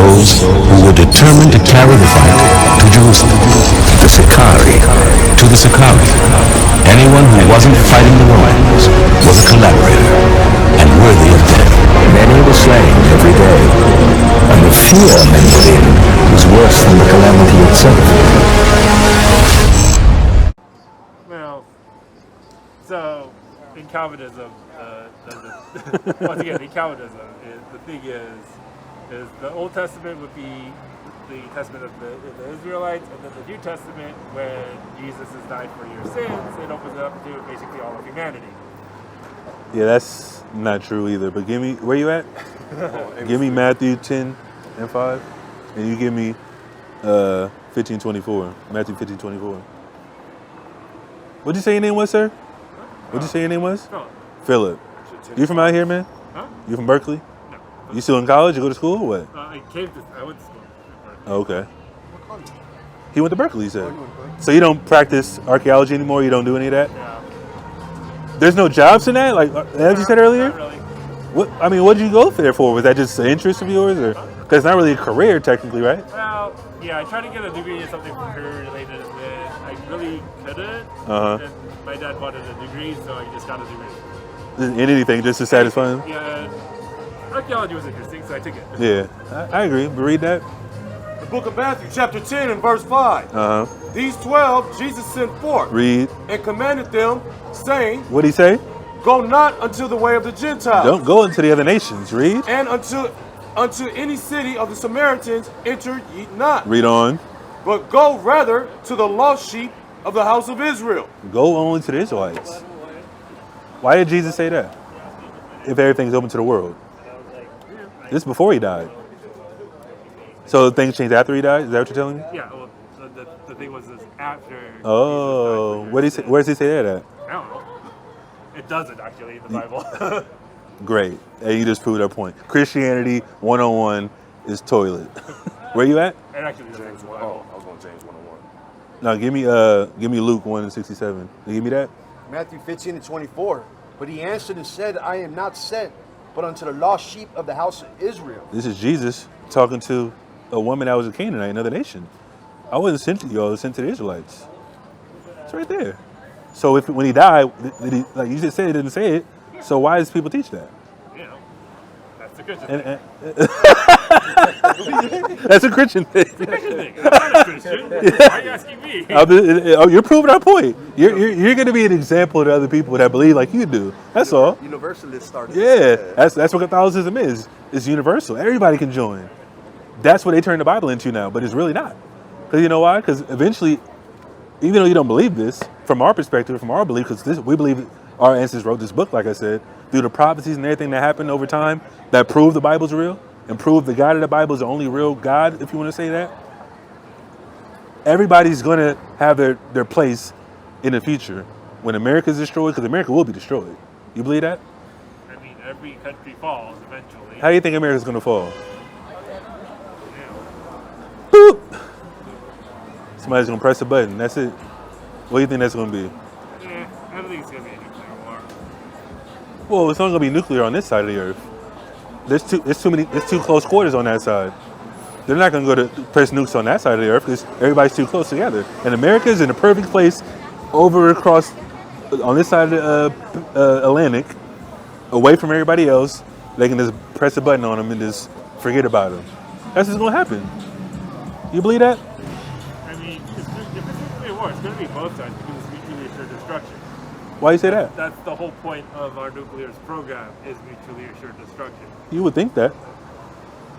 those who were determined to carry the fight to Jerusalem. The Sicarii. To the Sicarii, anyone who wasn't fighting the Romans was a collaborator and worthy of death. Many were slain every day, and the fear men were in was worse than the calamity itself. Well, so in Calvinism, once again, in Calvinism, the thing is the Old Testament would be the Testament of the Israelites, and then the New Testament, when Jesus has died for your sins, it opens it up to basically all of humanity. Yeah, that's not true either. But give me, where you at? Give me Matthew 10:5, and you give me 15:24. Matthew 15:24. What'd you say your name was, sir? What'd you say your name was? No. Philip. You from out here, man? Huh? You from Berkeley? No. You still in college? You go to school or what? I went to school. Oh, okay. He went to Berkeley, you said. So you don't practice archaeology anymore? You don't do any of that? Yeah. There's no jobs in that? Like, as you said earlier? Not really. What did you go there for? Was that just an interest of yours? Or because it's not really a career, technically, right? Well, yeah, I tried to get a degree in something career-related, and then I really couldn't. And my dad wanted a degree, so I just got a degree. Anything just to satisfy him? Yeah, archaeology was interesting, so I took it. Yeah, I agree. But read that. The book of Matthew, chapter 10 and verse 5. These 12 Jesus sent forth. Read. And commanded them, saying, What'd he say? Go not unto the way of the Gentiles. Don't go into the other nations. Read. And unto any city of the Samaritans enter ye not. Read on. But go rather to the lost sheep of the house of Israel. Go only to the Israelites. Why did Jesus say that? If everything's open to the world. This is before he died. So things changed after he died? Is that what you're telling me? Yeah, well, the thing was this after. Oh, what did he say? Where does he say that at? I don't know. It doesn't actually in the Bible. Great. And you just proved our point. Christianity 101 is toilet. Where you at? It actually doesn't in the Bible. I was going to James 101. No, give me Luke 1:67. Give me that. Matthew 15:24. But he answered and said, I am not sent, but unto the lost sheep of the house of Israel. This is Jesus talking to a woman that was a Canaanite, another nation. I wasn't sent to you, I was sent to the Israelites. It's right there. So when he died, like you just said, he didn't say it. So why does people teach that? You know, that's the Christian thing. That's a Christian thing. It's a Christian thing. I'm not a Christian. Why are you asking me? You're proving our point. You're going to be an example to other people that believe like you do. That's all. Universalists started. Yeah, that's what Catholicism is. It's universal. Everybody can join. That's what they turn the Bible into now, but it's really not. Because you know why? Because eventually, even though you don't believe this, from our perspective, from our belief, because we believe our ancestors wrote this book, like I said, through the prophecies and everything that happened over time that prove the Bible's real and prove the God of the Bible is the only real God, if you want to say that. Everybody's going to have their place in the future when America's destroyed, because America will be destroyed. You believe that? I mean, every country falls eventually. How do you think America's going to fall? Yeah. Boop! Somebody's going to press a button. That's it. What do you think that's going to be? Yeah, I don't think it's going to be a nuclear war. Well, it's not going to be nuclear on this side of the earth. There's too close quarters on that side. They're not going to go to press nukes on that side of the earth because everybody's too close together. And America's in a perfect place over across on this side of the Atlantic, away from everybody else. They can just press a button on them and just forget about them. That's what's going to happen. You believe that? I mean, if it's nuclear war, it's going to be both sides because it's mutually assured destruction. Why you say that? That's the whole point of our nuclear program is mutually assured destruction. You would think that.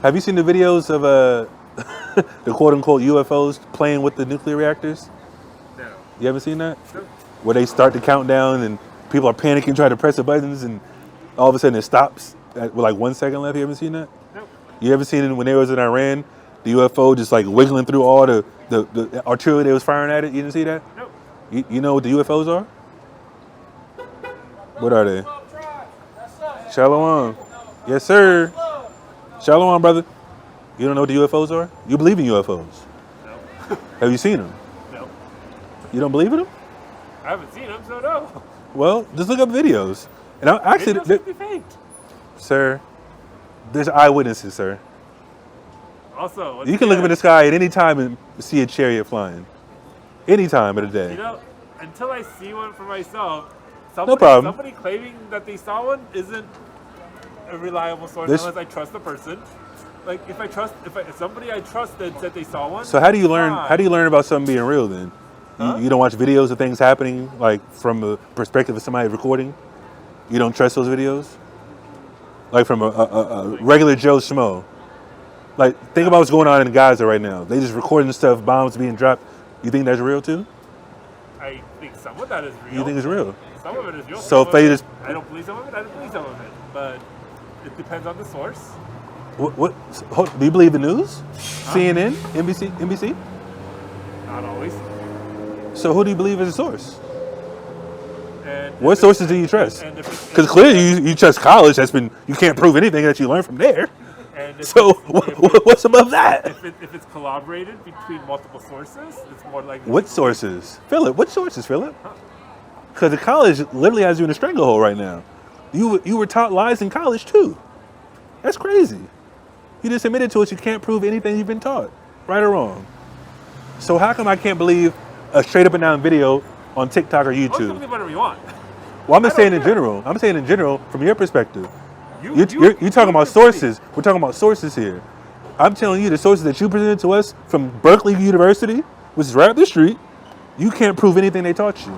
Have you seen the videos of the quote-unquote UFOs playing with the nuclear reactors? No. You haven't seen that? Nope. Where they start the countdown and people are panicking, trying to press the buttons, and all of a sudden it stops with like 1 second left. You haven't seen that? Nope. You ever seen it when they was in Iran? The UFO just like wiggling through all the artillery they was firing at it. You didn't see that? Nope. You know what the UFOs are? What are they? Shalom. Yes, sir. Shalom, brother. You don't know what the UFOs are? You believe in UFOs? No. Have you seen them? No. You don't believe in them? I haven't seen them, so no. Well, just look up videos. And actually, Videos could be faked. sir, there's eyewitnesses, sir. Also, once You can look up in again, the sky at any time and see a chariot flying. Any time of the day. You know, until I see one for myself, No problem. somebody claiming that they saw one isn't a reliable source unless I trust the person. Like if somebody I trusted said they saw one. So how do you learn? fine. How do you learn about something being real then? Huh? You don't watch videos of things happening like from a perspective of somebody recording. You don't trust those videos, like from a regular Joe Schmo. Like think about what's going on in Gaza right now. They just recording stuff, bombs being dropped. You think that's real too? I think some of that is real. You think it's real? Some of it is real. So some if they of it- just I don't believe some of it. I don't believe some of it. But it depends on the source. what do you believe the news? CNN, NBC? Not always. So who do you believe is a source? And What if sources it's- do you trust? and if it's- Because clearly you trust college. You can't prove anything that you learned from there. and if So it's- what's above that? if it's collaborated between multiple sources, it's more likely. What sources? Philip, what sources, Philip? Because the college literally has you in a stranglehold right now. You were taught lies in college too. That's crazy. You just admitted to us you can't prove anything you've been taught, right or wrong. So how come I can't believe a straight up and down video on TikTok or You can YouTube? believe whatever you want. Well, I'm I just don't saying in care. general. I'm saying in general from your perspective. You You're talking about can believe. sources. We're talking about sources here. I'm telling you the sources that you presented to us from Berkeley University, which is right up the street, you can't prove anything they taught you.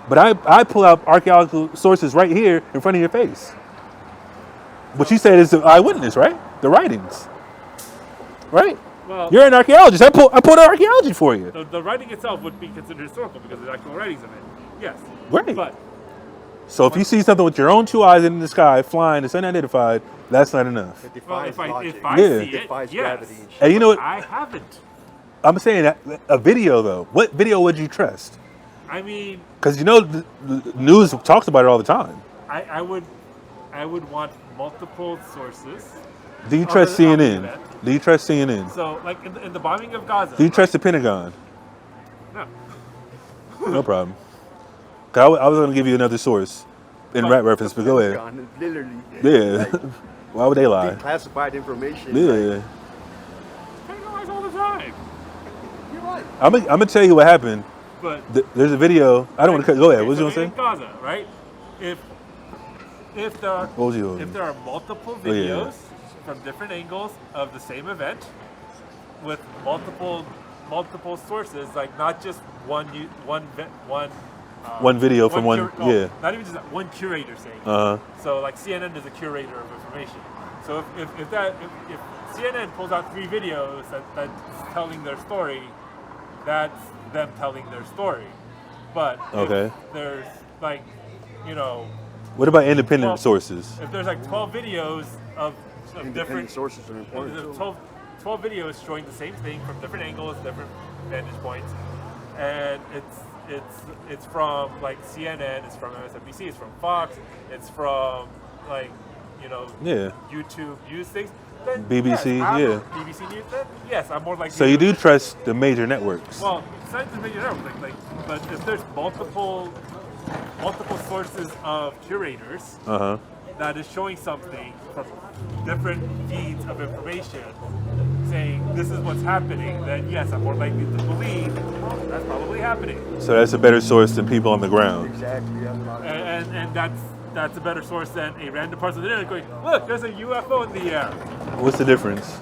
But I pull out archaeological sources right here in front of your face. What you said is the eyewitness, right? The writings. Right? Well, You're an archaeologist. I pulled out archaeology for you. the writing itself would be considered historical because there's actual writings of it. Yes. Right. But So if you see something with your own two eyes in the sky flying, it's unidentified, that's not enough. It well, defies logic. if I Yeah. see It it, defies yes. gravity and shit. And you know what? I haven't. I'm saying that a video though. What video would you trust? I mean, Because you know the news talks about it all the time. I would want multiple sources. Do you Of trust the- of the CNN? event. Do you trust CNN? So, like in the bombing of Gaza. Do you trust the Pentagon? No. No problem. 'Cause I was going to give you another source in rap reference, but go ahead. Pentagon, literally. Yeah. Why would they lie? Declassified information. Yeah. Pentagon lies all the time. You're right. I'm gonna tell you what happened. But There's a video. I don't want to cut. Go ahead. What was you so gonna in say? Gaza, right? If there are What was you? if there are multiple Oh, yeah. videos from different angles of the same event with multiple sources, like not just one One video from one. Yeah. not even just one curator saying it. Uh huh. So like CNN is a curator of information. So if CNN pulls out 3 videos that's telling their story, that's them telling their story. But Okay. if there's like, you know, What about independent Well, sources? if there's like 12 videos of Independent different sources are important there's too. 12 videos showing the same thing from different angles, different vantage points, and it's from like CNN, it's from MSNBC, it's from Fox, it's from like, you know, Yeah. YouTube news things. Then BBC, yes, yeah. BBC News. Then yes, I'm more likely. So you do trust the major networks? Well, besides the major network, but if there's multiple sources of curators Uh huh. that is showing something from different feeds of information saying this is what's happening, then yes, I'm more likely to believe, well, that's probably happening. So that's a better source than people on the ground. Exactly. That's what I was And that's a better source than a random person on the internet going, look, there's a UFO in the air. What's the difference?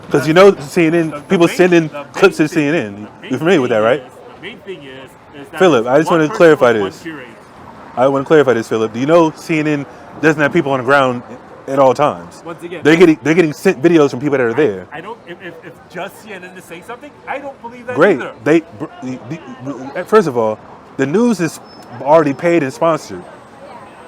Because you know CNN, people send in clips to CNN. You're familiar with that, right? The main thing is that Philip, I just one wanted to person clarify with one this. curator. I want to clarify this, Philip. Do you know CNN doesn't have people on the ground at all times? Once again, they're getting sent videos from people that are there. I don't. If just CNN is saying something, I don't believe that Great. either. First of all, the news is already paid and sponsored.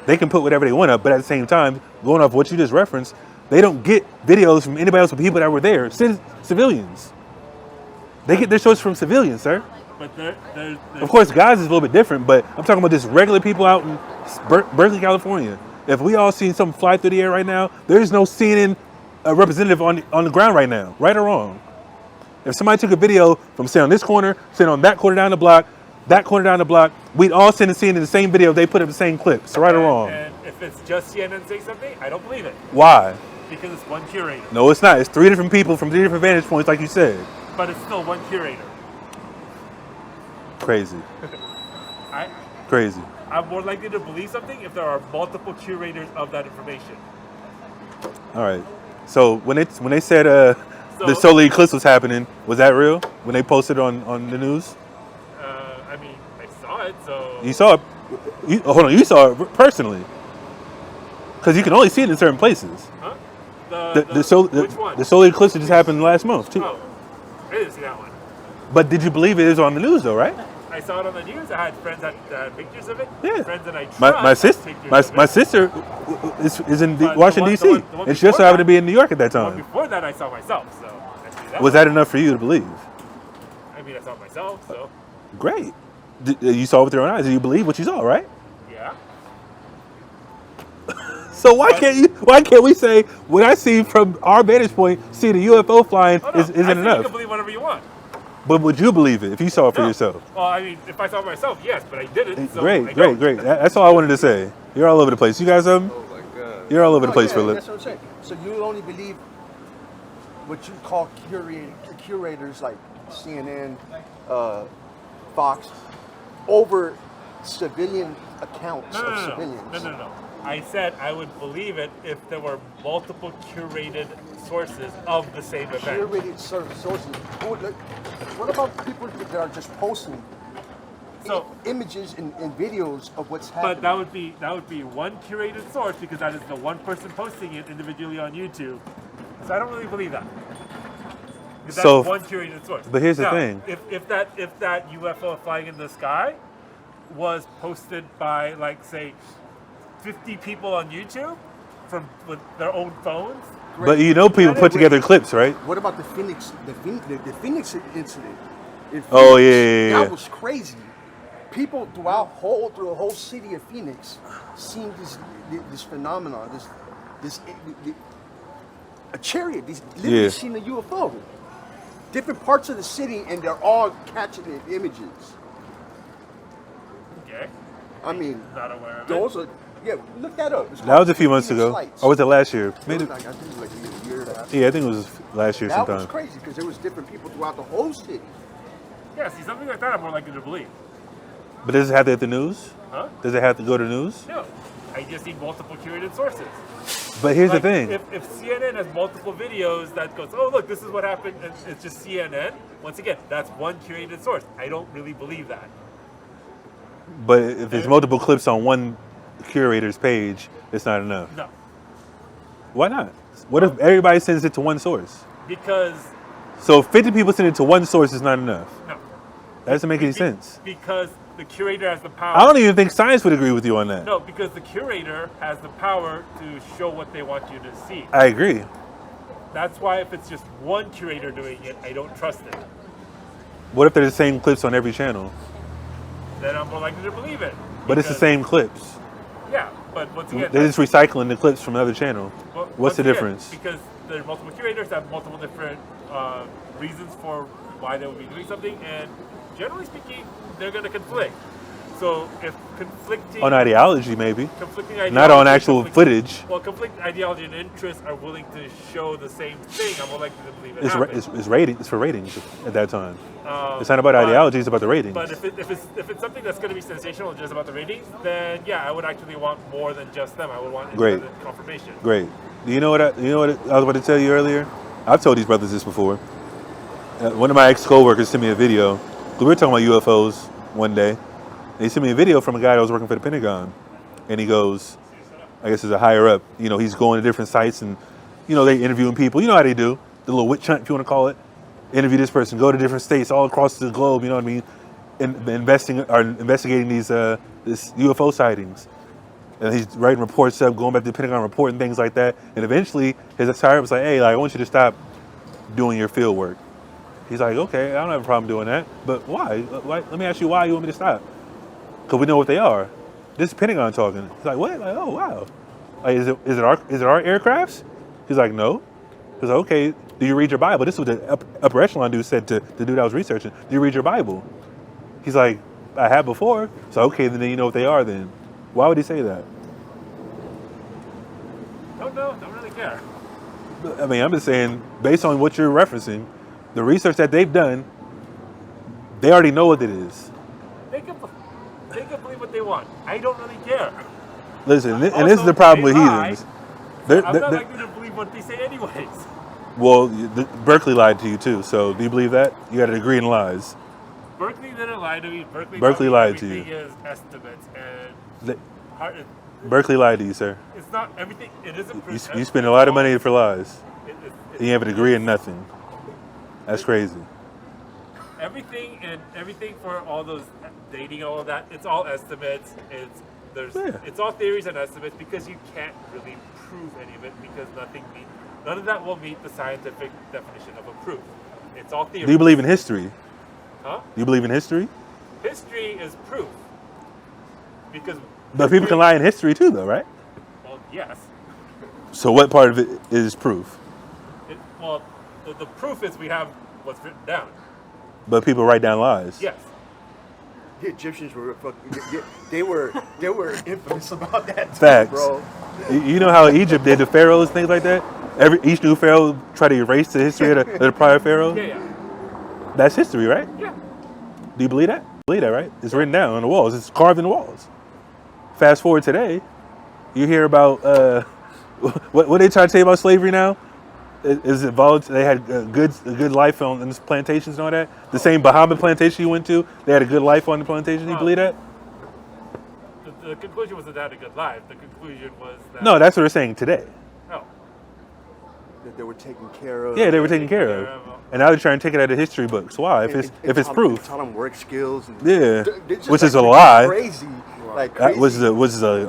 They can put whatever they want up, but at the same time, going off what you just referenced, they don't get videos from anybody else but people that were there. Civilians. They get their sources from civilians, sir. But there's Of course, Gaza is a little bit different, but I'm talking about just regular people out in Berkeley, California. If we all seen something fly through the air right now, there's no CNN representative on the ground right now, right or wrong. If somebody took a video from say on this corner, say on that corner down the block, that corner down the block, we'd all send and see it in the same video. They put up the same clip. So right or wrong. And if it's just CNN saying something, I don't believe it. Why? Because it's one curator. No, it's not. It's 3 different people from 3 different vantage points, like you said. But it's still one curator. Crazy. I, Crazy. I'm more likely to believe something if there are multiple curators of that information. All right. So when they said the solar eclipse was happening, was that real? When they posted on the news? I mean, I saw it, so... You saw it. Hold on. You saw it personally. Because you can only see it in certain places. Huh? Which one? The solar eclipse that just happened last month, too. Oh, I didn't see that one. But did you believe it was on the news, though, right? I saw it on the news. I had friends that had pictures of it. Yeah. Friends that I trust My sister is in Washington, D.C. And she also happened to be in New York at that Well, time. before that, I saw myself, so... I see Was that enough for you to believe? I mean, I saw myself, so... Great. You saw it with your own eyes. You believe what you saw, right? Yeah. So why can't we say what I see from our vantage point, seeing a UFO flying isn't You enough? can believe whatever you want. But would you believe it if you saw it for yourself? Well, I mean, if I saw it myself, yes, but I didn't. So Great. I don't. That's all I wanted to say. You're all over the place. You guys, Oh my God. you're all over the place, yeah, Philip. that's what I'm saying. So you only believe what you call curators like CNN, Fox, over civilian accounts of civilians. No. I said I would believe it if there were multiple curated sources of the same event. Curated sources. What about people that are just posting images and videos of what's happening? But that would be one curated source because that is the one person posting it individually on YouTube. So I don't really believe that. Because that's one curated source. But here's the now, thing. If that UFO flying in the sky was posted by, like, say, 50 people on YouTube with their own phones. But people put together clips, right? What about the Phoenix incident? Oh yeah. That was crazy. People through the whole city of Phoenix seeing this phenomenon, a chariot, literally seeing a UFO. Different parts of the city, and they're all catching the images. Okay. I mean, not aware of those are. Yeah, look that up. That was a few months ago. Or was it last year? Maybe. I think it was like a year and a half. Yeah, I think it was last year sometime. That was crazy because there was different people throughout the whole city. Yeah, see, something like that I'm more likely to believe. But does it have to hit the news? Huh? Does it have to go to news? No. I just need multiple curated sources. But here's the thing. If CNN has multiple videos that goes, oh, look, this is what happened, and it's just CNN, once again, that's one curated source. I don't really believe that. But if there's multiple clips on one curator's page, it's not enough. No. Why not? What if everybody sends it to one source? Because... So if 50 people send it to one source is not enough. No. That doesn't make any sense. Because the curator has the power... I don't even think science would agree with you on that. No, because the curator has the power to show what they want you to see. I agree. That's why if it's just one curator doing it, I don't trust it. What if they're the same clips on every channel? Then I'm more likely to believe it. But it's the same clips. Yeah, but once again... They're just recycling the clips from another channel. What's the difference? Because there are multiple curators that have multiple different reasons for why they would be doing something, and generally speaking, they're going to conflict. So if conflicting... On ideology, maybe. Conflicting ideology... Not on actual footage. Well, conflicting ideology and interests are willing to show the same thing. I'm more likely to believe it happens. It's for ratings at that time. It's not about ideology, it's about the ratings. But if it's something that's going to be sensational just about the ratings, then yeah, I would actually want more than just them. I would want independent confirmation. Great. Do you know what I was about to tell you earlier? I've told these brothers this before. One of my ex-co-workers sent me a video. We were talking about UFOs one day. They sent me a video from a guy that was working for the Pentagon. And he goes, I guess as a higher up, he's going to different sites and, they interviewing people. You know how they do. The little witch hunt, if you want to call it. Interview this person, go to different states all across the globe, you know what I mean? And investigating these this UFO sightings. And he's writing reports up, going back to the Pentagon report and things like that. And eventually, his higher up was like, hey, I want you to stop doing your field work. He's like, okay, I don't have a problem doing that. But why? Let me ask you why you want me to stop. Because we know what they are. This is Pentagon talking. He's like, what? Like, oh, wow. Like, is it our aircrafts? He's like, no. He's like, okay, do you read your Bible? This is what the upper echelon dude said to the dude I was researching. Do you read your Bible? He's like, I have before. So, okay, then you know what they are then. Why would he say that? Don't know. Don't really care. I mean, I'm just saying, based on what you're referencing, the research that they've done, they already know what it is. They can believe what they want. I don't really care. Listen, and this is the problem with heathens. I'm not likely to believe what they say anyways. Well, Berkeley lied to you too, so do you believe that? You got a degree in lies. Berkeley didn't lie to me. Berkeley lied to you. Everything is estimates and Berkeley lied to you, sir. it's not everything. It isn't. You spend a lot of money for lies. It, And you have a degree in nothing. That's crazy. Everything for all those dating, all of that. It's all estimates. It's all theories and estimates because you can't really prove any of it because none of that will meet the scientific definition of a proof. It's all theory. Do you believe in history? Huh? Do you believe in history? History is proof. But people can lie in history too, though, right? Well, yes. So what part of it is proof? The proof is we have what's written down. But people write down lies. Yes. The Egyptians were fucking. They were infamous about that too, Facts. bro. You know how Egypt did the pharaohs and things like that? Each new pharaoh tried to erase the history of the prior pharaoh? Yeah. That's history, right? Yeah. Do you believe that? Believe that, right? It's written down on the walls. It's carved in the walls. Fast forward today, you hear about what they try to say about slavery now. Is it volatile? They had a good life on these plantations and all that. The same Bahama plantation you went to, they had a good life on the plantation. You believe that? The conclusion wasn't that a good life. The conclusion was that No, that's what they're saying today. no. That they were taken care of. Yeah, they were taken care of, and now they're trying to take it out of history books. Why? If it's proof. Taught them work skills. And Yeah, just which like is a lie. Crazy, like That crazy. was a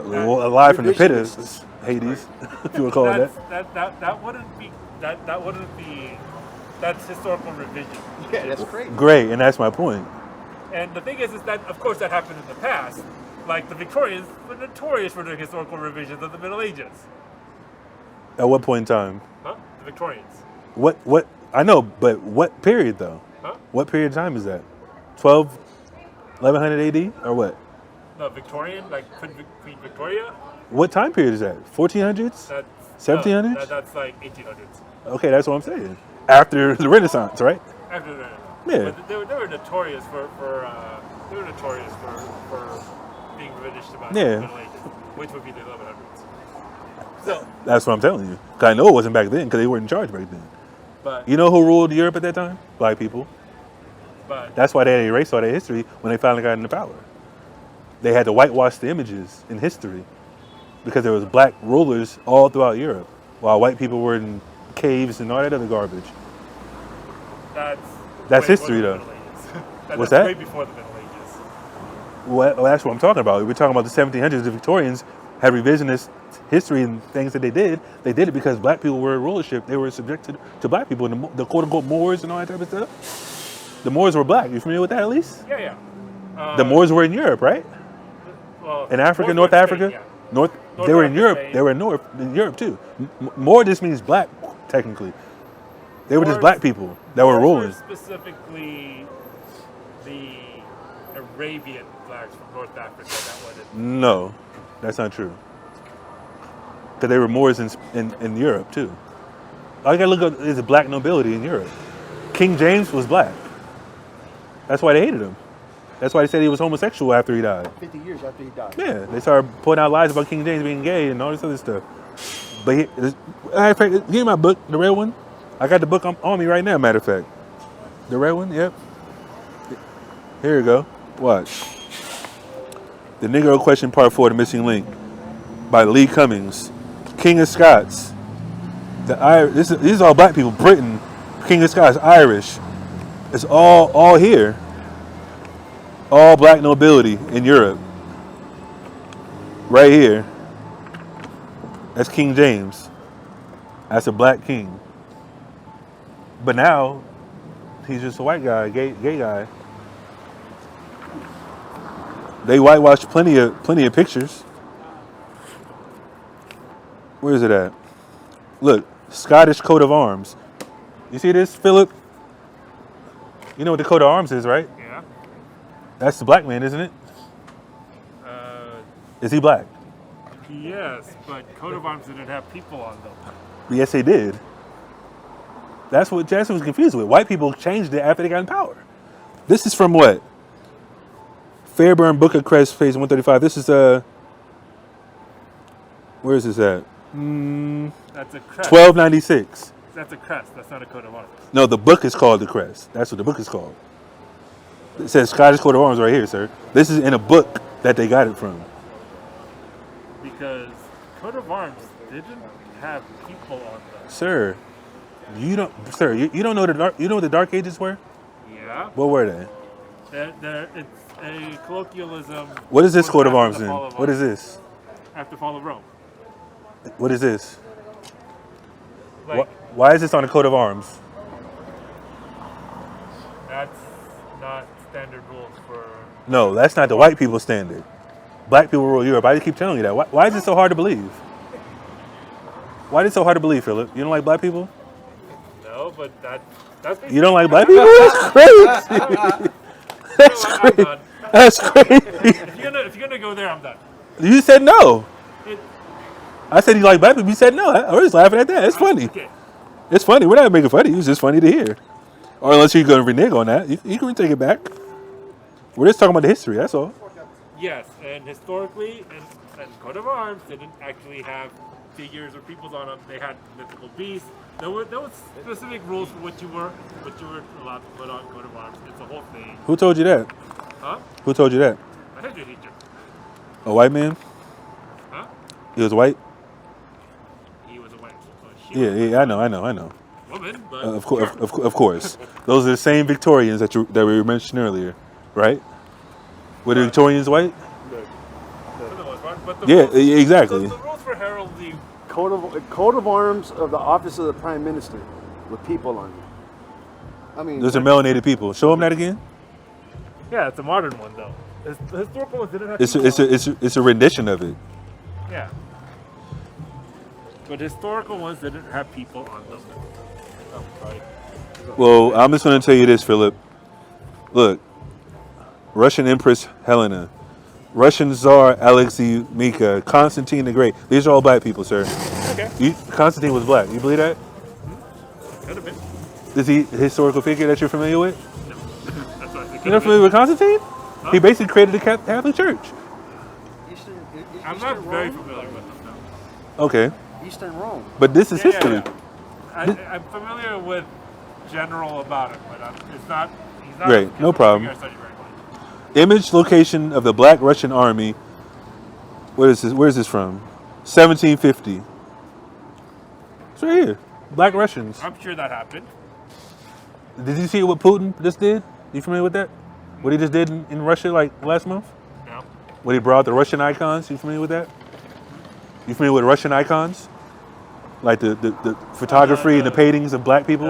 lie from the pit of Hades, if you would call it that. That wouldn't be that wouldn't be that's historical revision. Yeah, that's crazy. Great, and that's my point. And the thing is that of course that happened in the past. Like the Victorians were notorious for doing historical revisions of the Middle Ages. At what point in time? Huh? The Victorians. What? I know, but what period though? Huh? What period of time is that? 1100 AD or what? No, Victorian, like Queen Victoria. What time period is that? 1400s? That's 1700s? That's like 1800s. Okay, that's what I'm saying. After the Renaissance, right? After that. Yeah. But they were notorious for being revisionist about the Middle Ages, which would be the 1100s. So That's what I'm telling you. 'Cause I know it wasn't back then because they weren't in charge back then. but You know who ruled Europe at that time? Black people. but That's why they had to erase all their history when they finally got into power. They had to whitewash the images in history because there was black rulers all throughout Europe while white people were in caves and all that other garbage. that's way history, before the though. Middle Ages. What's That's that? way before the Middle Ages. Well, that's what I'm talking about. We're talking about the 1700s. The Victorians had revisionist history and things that they did. They did it because black people were in rulership. They were subjected to black people and the quote-unquote Moors and all that type of stuff. The Moors were black. You familiar with that at least? Yeah. The Moors were in Europe, right? Well, In Africa, North North Africa? Spain, yeah. North. North They were in Africa, Europe. Spain. They were in Europe too. Moor just means black, technically. They were just Moors- black people that were Moors ruling. Specifically, the Arabian blacks from North Africa. That wasn't. No, that's not true. Because they were Moors in Europe too. All you gotta look at is the black nobility in Europe. King James was black. That's why they hated him. That's why they said he was homosexual after he died. 50 years after he died. Yeah, they started putting out lies about King James being gay and all this other stuff. But give me my book, the red one. I got the book on me right now, matter of fact. The red one, yep. Here you go. Watch. The Negro Question Part 4, The Missing Link by Lee Cummings. King of Scots. This is all black people. Britain, King of Scots, Irish. It's all here. All black nobility in Europe. Right here. That's King James. That's a black king. But now, he's just a white guy, gay guy. They whitewashed plenty of pictures. Where is it at? Look, Scottish coat of arms. You see this, Philip? You know what the coat of arms is, right? Yeah. That's the black man, isn't it? Is he black? Yes, but coat of arms didn't have people on them. Yes, they did. That's what Jackson was confused with. White people changed it after they got in power. This is from what? Fairburn Book of Crest, page 135. This is where is this at? That's a crest. 1296. That's a crest. That's not a coat of arms. No, the book is called the Crest. That's what the book is called. It says Scottish coat of arms right here, sir. This is in a book that they got it from. Because coat of arms didn't have people on them. Sir, you don't know you know what the Dark Ages were? Yeah. What were they? It's a colloquialism. What is this coat of after arms the then? fall of What Rome. is this? After fall of Rome. What is this? Like, Why is this on a coat of arms? that's not standard rules for. No, that's not the white people standard. Black people rule Europe. I just keep telling you that. Why is it so hard to believe? Why is it so hard to believe, Philip? You don't like black people? No, but that's. You don't like black people? That's crazy. That's I'm crazy. done. That's crazy. If you're gonna go there, I'm done. You said no. It, I said you like black people. You said no. I was laughing at that. It's funny. okay. It's funny. We're not making fun of you. It's just funny to hear. Or unless you're going to renege on that, you can take it back. We're just talking about the history. That's all. Yes, and historically, and coat of arms didn't actually have figures or peoples on them. They had mythical beasts. There was specific rules for what you were allowed to put on coat of arms. It's a whole thing. Who told you that? Huh? Who told you that? I heard you teacher. A white man? Huh? He was white? He was a white. She was Yeah, I know. a woman, but Of course. Those are the same Victorians that we mentioned earlier, right? Were the Victorians white? for the most part, but the Yeah, rules, exactly. The rules for heraldry. Coat of arms of the office of the prime minister with people on it. I mean, Those are melanated people. Show them that again. Yeah, it's a modern one though. The historical ones didn't have. It's a rendition of it. Yeah. But historical ones didn't have people on them. Oh, sorry. Well, I'm just going to tell you this, Philip. Look, Russian Empress Helena, Russian Tsar Alexei Mika, Constantine the Great. These are all black people, sir. Okay. Constantine was black. You believe that? Could have been. Is he a historical figure that you're familiar with? No. That's what I think. You're not familiar with Constantine? He basically created the Catholic Church. I'm not very familiar with them, no. Okay, Eastern Rome. but this is Yeah, history. I'm familiar with general about it, but he's not. Great, he's no not a problem. figure I study very much. Image location of the Black Russian Army. What is this? Where is this from? 1750. It's right here. Black Russians. I'm sure that happened. Did you see what Putin just did? You familiar with that? What he just did in Russia like last month? No. When he brought out the Russian icons. You familiar with that? You familiar with Russian icons? Like the photography and the paintings of black people?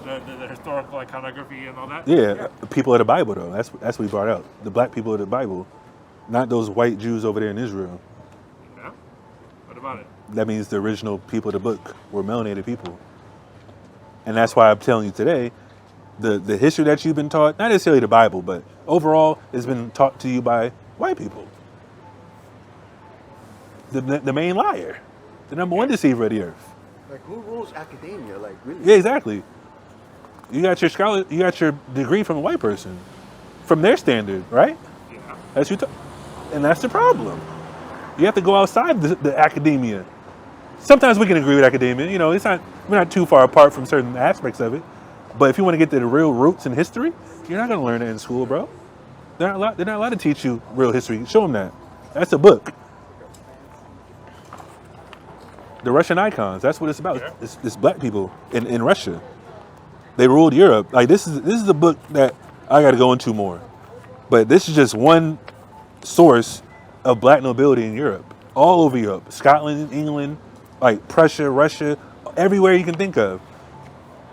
The historical iconography and all that? Yeah, the people of the Bible though. That's what he brought out. The black people of the Bible. Not those white Jews over there in Israel. Yeah? What about it? That means the original people of the book were melanated people. And that's why I'm telling you today, the history that you've been taught, not necessarily the Bible, but overall, has been taught to you by white people. The main liar. The number one deceiver of the earth. Like, who rules academia? Like, really? Yeah, exactly. You got your degree from a white person, from their standard, right? Yeah. And that's the problem. You have to go outside the academia. Sometimes we can agree with academia. You know, we're not too far apart from certain aspects of it. But if you want to get to the real roots in history, you're not going to learn that in school, bro. They're not allowed to teach you real history. Show them that. That's a book. The Russian icons. That's what it's about. Yeah. It's black people in Russia. They ruled Europe. Like this is a book that I got to go into more. But this is just one source of black nobility in Europe, all over Europe, Scotland, England, like Prussia, Russia, everywhere you can think of.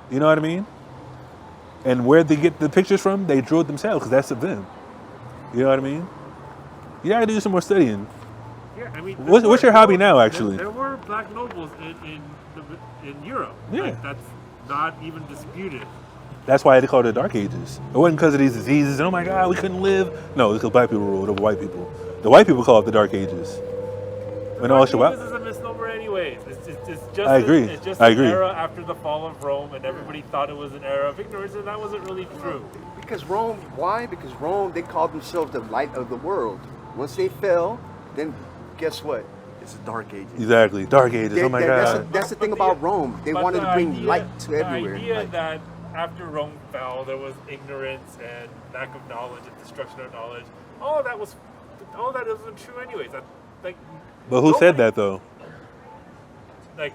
You know what I mean? And where they get the pictures from, they drew it themselves because that's of them. You know what I mean? You gotta do some more studying. Yeah, I mean, What's your hobby now, actually? There were black nobles in Europe. Yeah. Like, that's not even disputed. That's why they call it the Dark Ages. It wasn't because of these diseases and oh my God, we couldn't live. No, it's because black people ruled over white people. The white people call it the Dark Ages. When all This Shabbat. is a misnomer anyway. anyways. It's just I agree. It's just I an agree. era after the fall of Rome, and everybody thought it was an era of ignorance, and that wasn't really true. Because Rome, why? Because Rome, they called themselves the light of the world. Once they fell, then guess what? It's the Dark Ages. Exactly. Dark Ages. Oh my God. That's the thing about Rome. They wanted to bring light to everywhere. The idea Like, that after Rome fell, there was ignorance and lack of knowledge and destruction of knowledge. All that wasn't true, anyways. But who said that though? Like,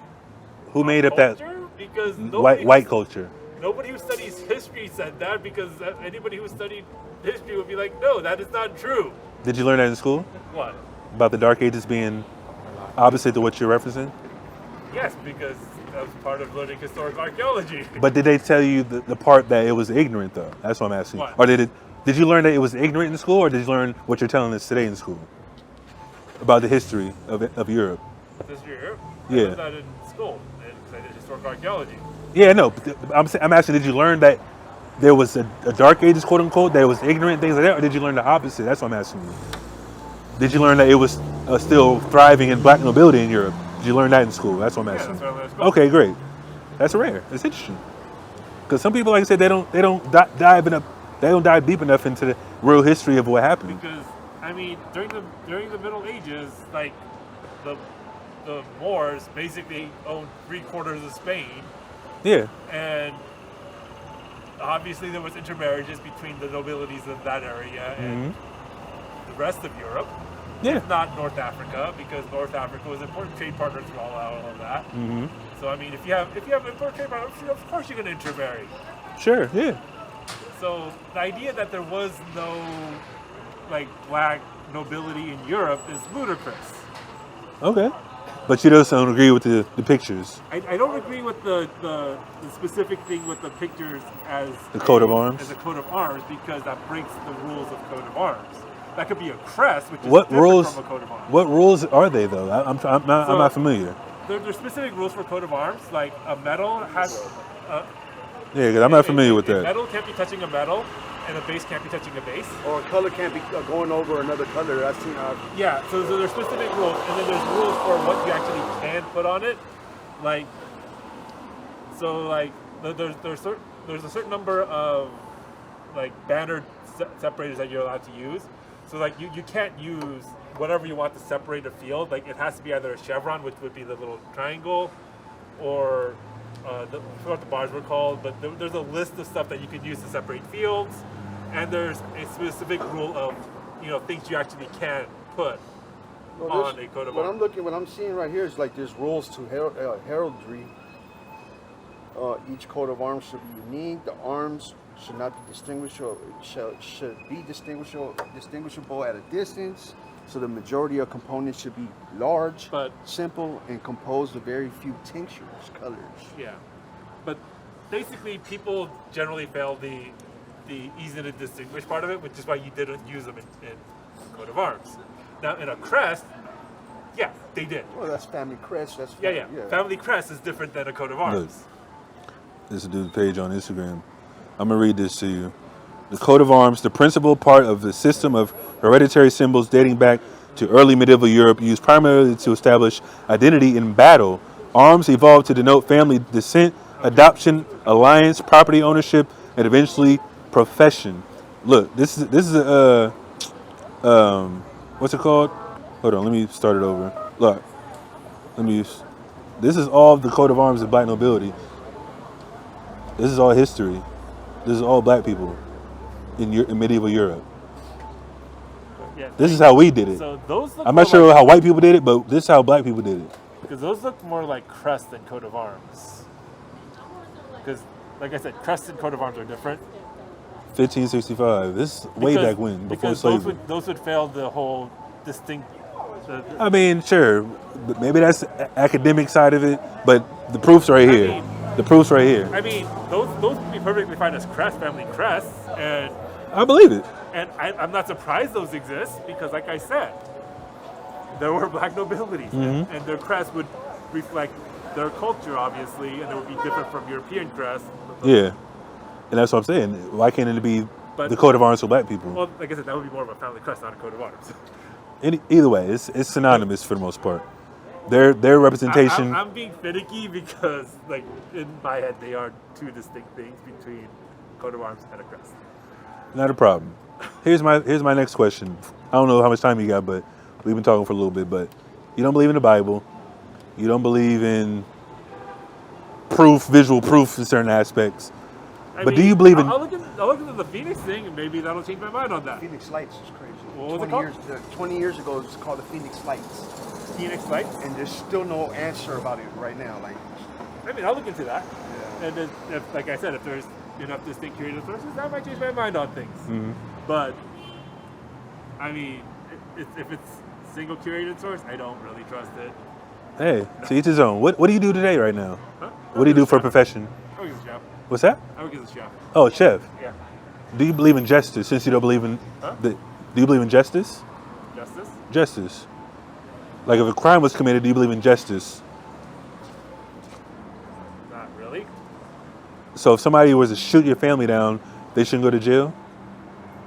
Who made up that because white culture? Nobody who studies history said that, because anybody who studied history would be like, no, that is not true. Did you learn that in school? What? About the Dark Ages being opposite to what you're referencing? Yes, because that was part of learning historical archaeology. But did they tell you the part that it was ignorant though? That's what I'm asking. What? Or did you learn that it was ignorant in school, or did you learn what you're telling us today in school about the history of Europe? History of Europe? Yeah. I learned that in school, because I did historical archaeology. Yeah, no. I'm asking, did you learn that there was a Dark Ages, quote unquote, that it was ignorant, things like that, or did you learn the opposite? That's what I'm asking you. Did you learn that it was still thriving in black nobility in Europe? Did you learn that in school? That's what I'm asking. That's what I learned in school. Okay, great. That's rare. That's interesting. Because some people, like I said, they don't dive deep enough into the real history of what happened. Because I mean, during the Middle Ages, like the Moors basically owned 3/4 of Spain, Yeah. and obviously there was intermarriages between the nobilities of that area and the rest of Europe. Yeah. If not North Africa, because North Africa was an important trade partner through all of that. So I mean, if you have important trade partners, of course you're going to intermarry. Sure. Yeah. So the idea that there was no like black nobility in Europe is ludicrous. Okay. But you just don't agree with the pictures. I don't agree with the specific thing with the pictures as The coat of arms? As a coat of arms, because that breaks the rules of coat of arms. That could be a crest, which is What different rules? from a coat of arms. What rules are they though? I'm not familiar. There's specific rules for coat of arms, like a medal has. Yeah, because I'm not familiar with A that. medal can't be touching a medal, and a base can't be touching a base. or a color can't be going over another color. I've seen. Yeah, so there's specific rules, and then there's rules for what you actually can put on it. Like, so like there's a certain number of like banner separators that you're allowed to use. So like you can't use whatever you want to separate a field. Like it has to be either a chevron, which would be the little triangle, or I forgot what the bars were called, but there's a list of stuff that you can use to separate fields, and there's a specific rule of things you actually can put on a coat of arms. What I'm seeing right here is like there's rules to heraldry. Each coat of arms should be unique. The arms should not be distinguishable. Should be distinguishable at a distance. So the majority of components should be large, simple, and composed of very few tinctures, colors. Yeah, but basically people generally fail the easy to distinguish part of it, which is why you didn't use them in coat of arms. Now in a crest, yeah, they did. Well, that's family crest. That's Yeah. Family crest is different than a coat of arms. Look, this is a dude's page on Instagram. I'm gonna read this to you. The coat of arms, the principal part of the system of hereditary symbols dating back to early medieval Europe, used primarily to establish identity in battle. Arms evolved to denote family descent, adoption, alliance, property ownership, and eventually profession. Look, this is a what's it called? Hold on, let me start it over. Look, this is all the coat of arms of black nobility. This is all history. This is all black people in medieval Europe. Yeah, This is how we did it. So those look I'm more not sure like, how white people did it, but this is how black people did it. because those look more like crest than coat of arms. Because, like I said, crest and coat of arms are different. 1565. This is way back when, before because slavery. those would fail the whole distinct. I mean, sure, but maybe that's the academic side of it, but the proof's right here. mean- The proof's right here. I mean, those would be perfectly fine as crest, family crests, and I believe it. I'm not surprised those exist, because, like I said, there were black nobilities, Mm-hmm. and their crest would reflect their culture, obviously, and it would be different from European crests. Yeah. And that's what I'm saying. Why can't it be But- the coat of arms for black people? Well, like I said, that would be more of a family crest, not a coat of arms. Either way, it's synonymous for the most part. Their representation. I'm being finicky because, like, in my head, they are two distinct things between coat of arms and a crest. Not a problem. Here's my next question. I don't know how much time you got, but we've been talking for a little bit. But you don't believe in the Bible. You don't believe in visual proof in certain aspects. But do you believe in? I'll look into the Phoenix thing, and maybe that'll change my mind on that. Phoenix Lights is crazy. What was it called? 20 years ago, it was called the Phoenix Lights. Phoenix Lights? And there's still no answer about it right now. Like, I mean, I'll look into that. Yeah. And then, like I said, if there's enough distinct curated sources, that might change my mind on things. Mm-hmm. But, I mean, if it's single curated source, I don't really trust it. Hey, to each his own. What do you do today right now? Huh? What do you do for a profession? I work as a chef. What's that? I work as a chef. Oh, chef. Yeah. Do you believe in justice? Since you don't believe in do you believe in justice? Justice? Justice. Like if a crime was committed, do you believe in justice? Not really. So if somebody was to shoot your family down, they shouldn't go to jail?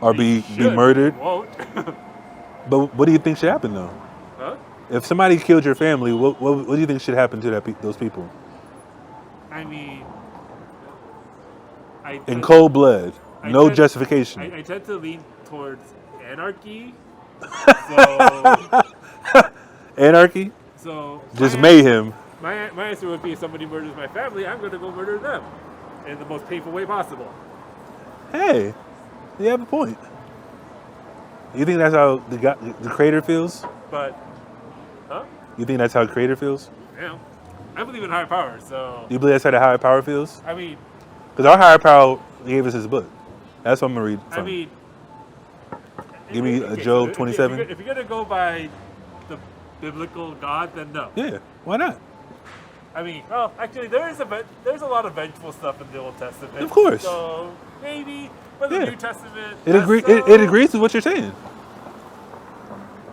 Or be murdered? Won't. But what do you think should happen though? Huh? If somebody killed your family, what do you think should happen to those people? I mean, in cold blood, no justification. I tend to lean towards anarchy. So, Anarchy? so Just mayhem. My answer would be if somebody murders my family, I'm going to go murder them in the most painful way possible. Hey, you have a point. You think that's how the creator feels? But, huh? You think that's how the creator feels? Yeah. I believe in higher power, so. You believe that's how the higher power feels? I mean. Because our higher power gave us his book. That's what I'm going to read from. I mean. Give me a Job 27. If you're going to go by the biblical God, then no. Yeah, why not? I mean, well, actually, there's a lot of vengeful stuff in the Old Testament. Of course. So maybe, but the New Testament. It agrees with what you're saying.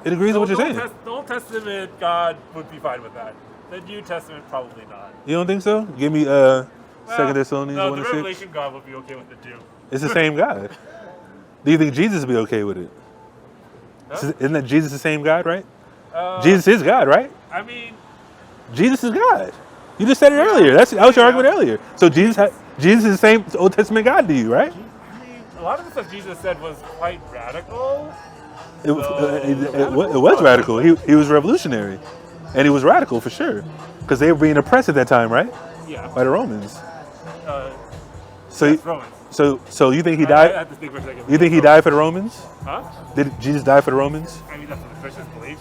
It agrees with what you're saying. The Old Testament, God would be fine with that. The New Testament, probably not. You don't think so? Give me 2 Thessalonians 1 no, the and 6. Revelation God would be okay with it too. It's the same God. Do you think Jesus would be okay with it? Huh? Isn't that Jesus the same God, right? Jesus is God, right? I mean, Jesus is God. You just said it earlier. That was your argument earlier. So Jesus is the same Old Testament God to you, right? I mean, a lot of the stuff Jesus said was quite radical. It was radical. He was revolutionary, and he was radical for sure, because they were being oppressed at that time, right? Yeah. By the Romans. Romans. So you think he died? I have to think for a second. You think he died for the Romans? Huh? Did Jesus die for the Romans? I mean, that's what the Christians believe.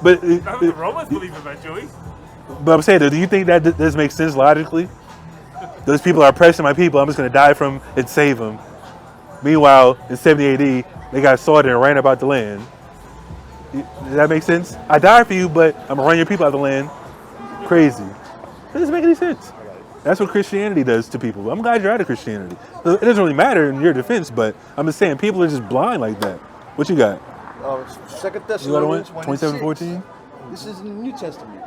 But That's what the Romans believe eventually. But I'm saying, do you think that does make sense logically? Those people are oppressing my people. I'm just going to die from and save them. Meanwhile, in 70 AD, they got slaughtered and ran about the land. Does that make sense? I died for you, but I'm going to run your people out of the land. Crazy. That doesn't make any sense. That's what Christianity does to people. I'm glad you're out of Christianity. It doesn't really matter in your defense, but I'm just saying people are just blind like that. What you got? 2 Thessalonians 27:14. This is in the New Testament.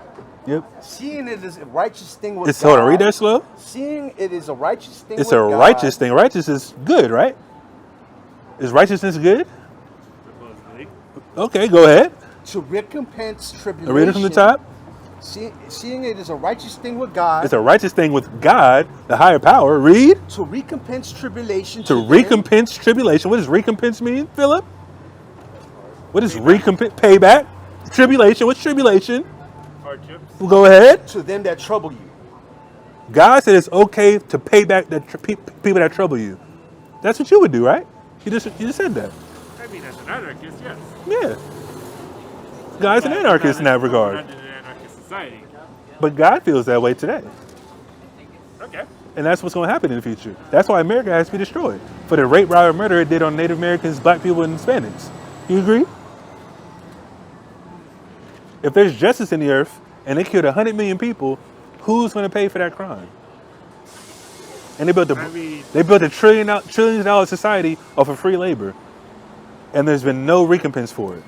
Yep. Seeing it as a righteous thing with God. Hold on, read that slow. Seeing it is a righteous thing It's with a God. righteous thing. Righteous is good, right? Is righteousness good? Supposedly. Okay, go ahead. To recompense tribulation. Read it from the top. Seeing it is a righteous thing with God. It's a righteous thing with God, the higher power. Read. To recompense tribulation. To recompense tribulation. What does recompense mean, Philip? What is recompense? Payback. Tribulation. What's tribulation? Hardships. Well, go ahead. To them that trouble you. God said it's okay to pay back the people that trouble you. That's what you would do, right? You just said that. I mean, as an anarchist, yes. Yeah. God's an anarchist in that regard. We're not in an anarchist society. But God feels that way today. Okay. And that's what's going to happen in the future. That's why America has to be destroyed. For the rape, robbery, murder it did on Native Americans, black people, and Hispanics. You agree? If there's justice in the earth and they killed 100 million people, who's going to pay for that crime? And they built a trillion-dollar society off of free labor. And there's been no recompense for it.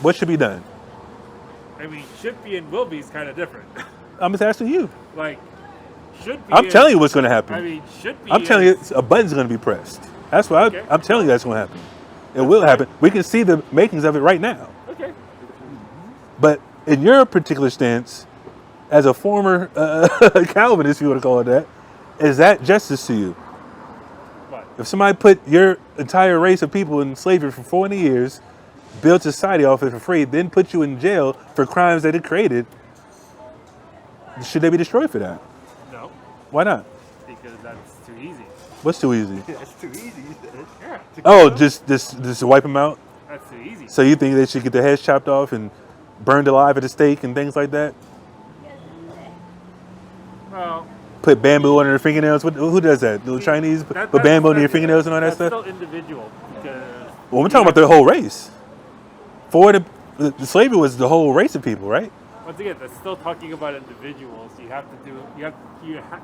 What should be done? I mean, should be and will be is kind of different. I'm just asking you. Like, should be. I'm telling you what's going to happen. I mean, should be. I'm telling you a button's going to be pressed. That's what I'm telling you that's going to happen. It will happen. We can see the makings of it right now. Okay. But in your particular stance, as a former Calvinist, if you want to call it that, is that justice to you? What? If somebody put your entire race of people in slavery for 400 years, built society off it for free, then put you in jail for crimes that it created, should they be destroyed for that? No, Why not? because that's too easy. What's too easy? That's too easy. Yeah, Oh, just wipe them out? that's too easy. So you think they should get their heads chopped off and burned alive at the stake and things like that? Well, Put bamboo under their fingernails? Who does that? The Chinese put bamboo under your fingernails and all that stuff? That's still individual because. Well, we're talking about the whole race. For the slavery was the whole race of people, right? Once again, that's still talking about individuals. You have to do.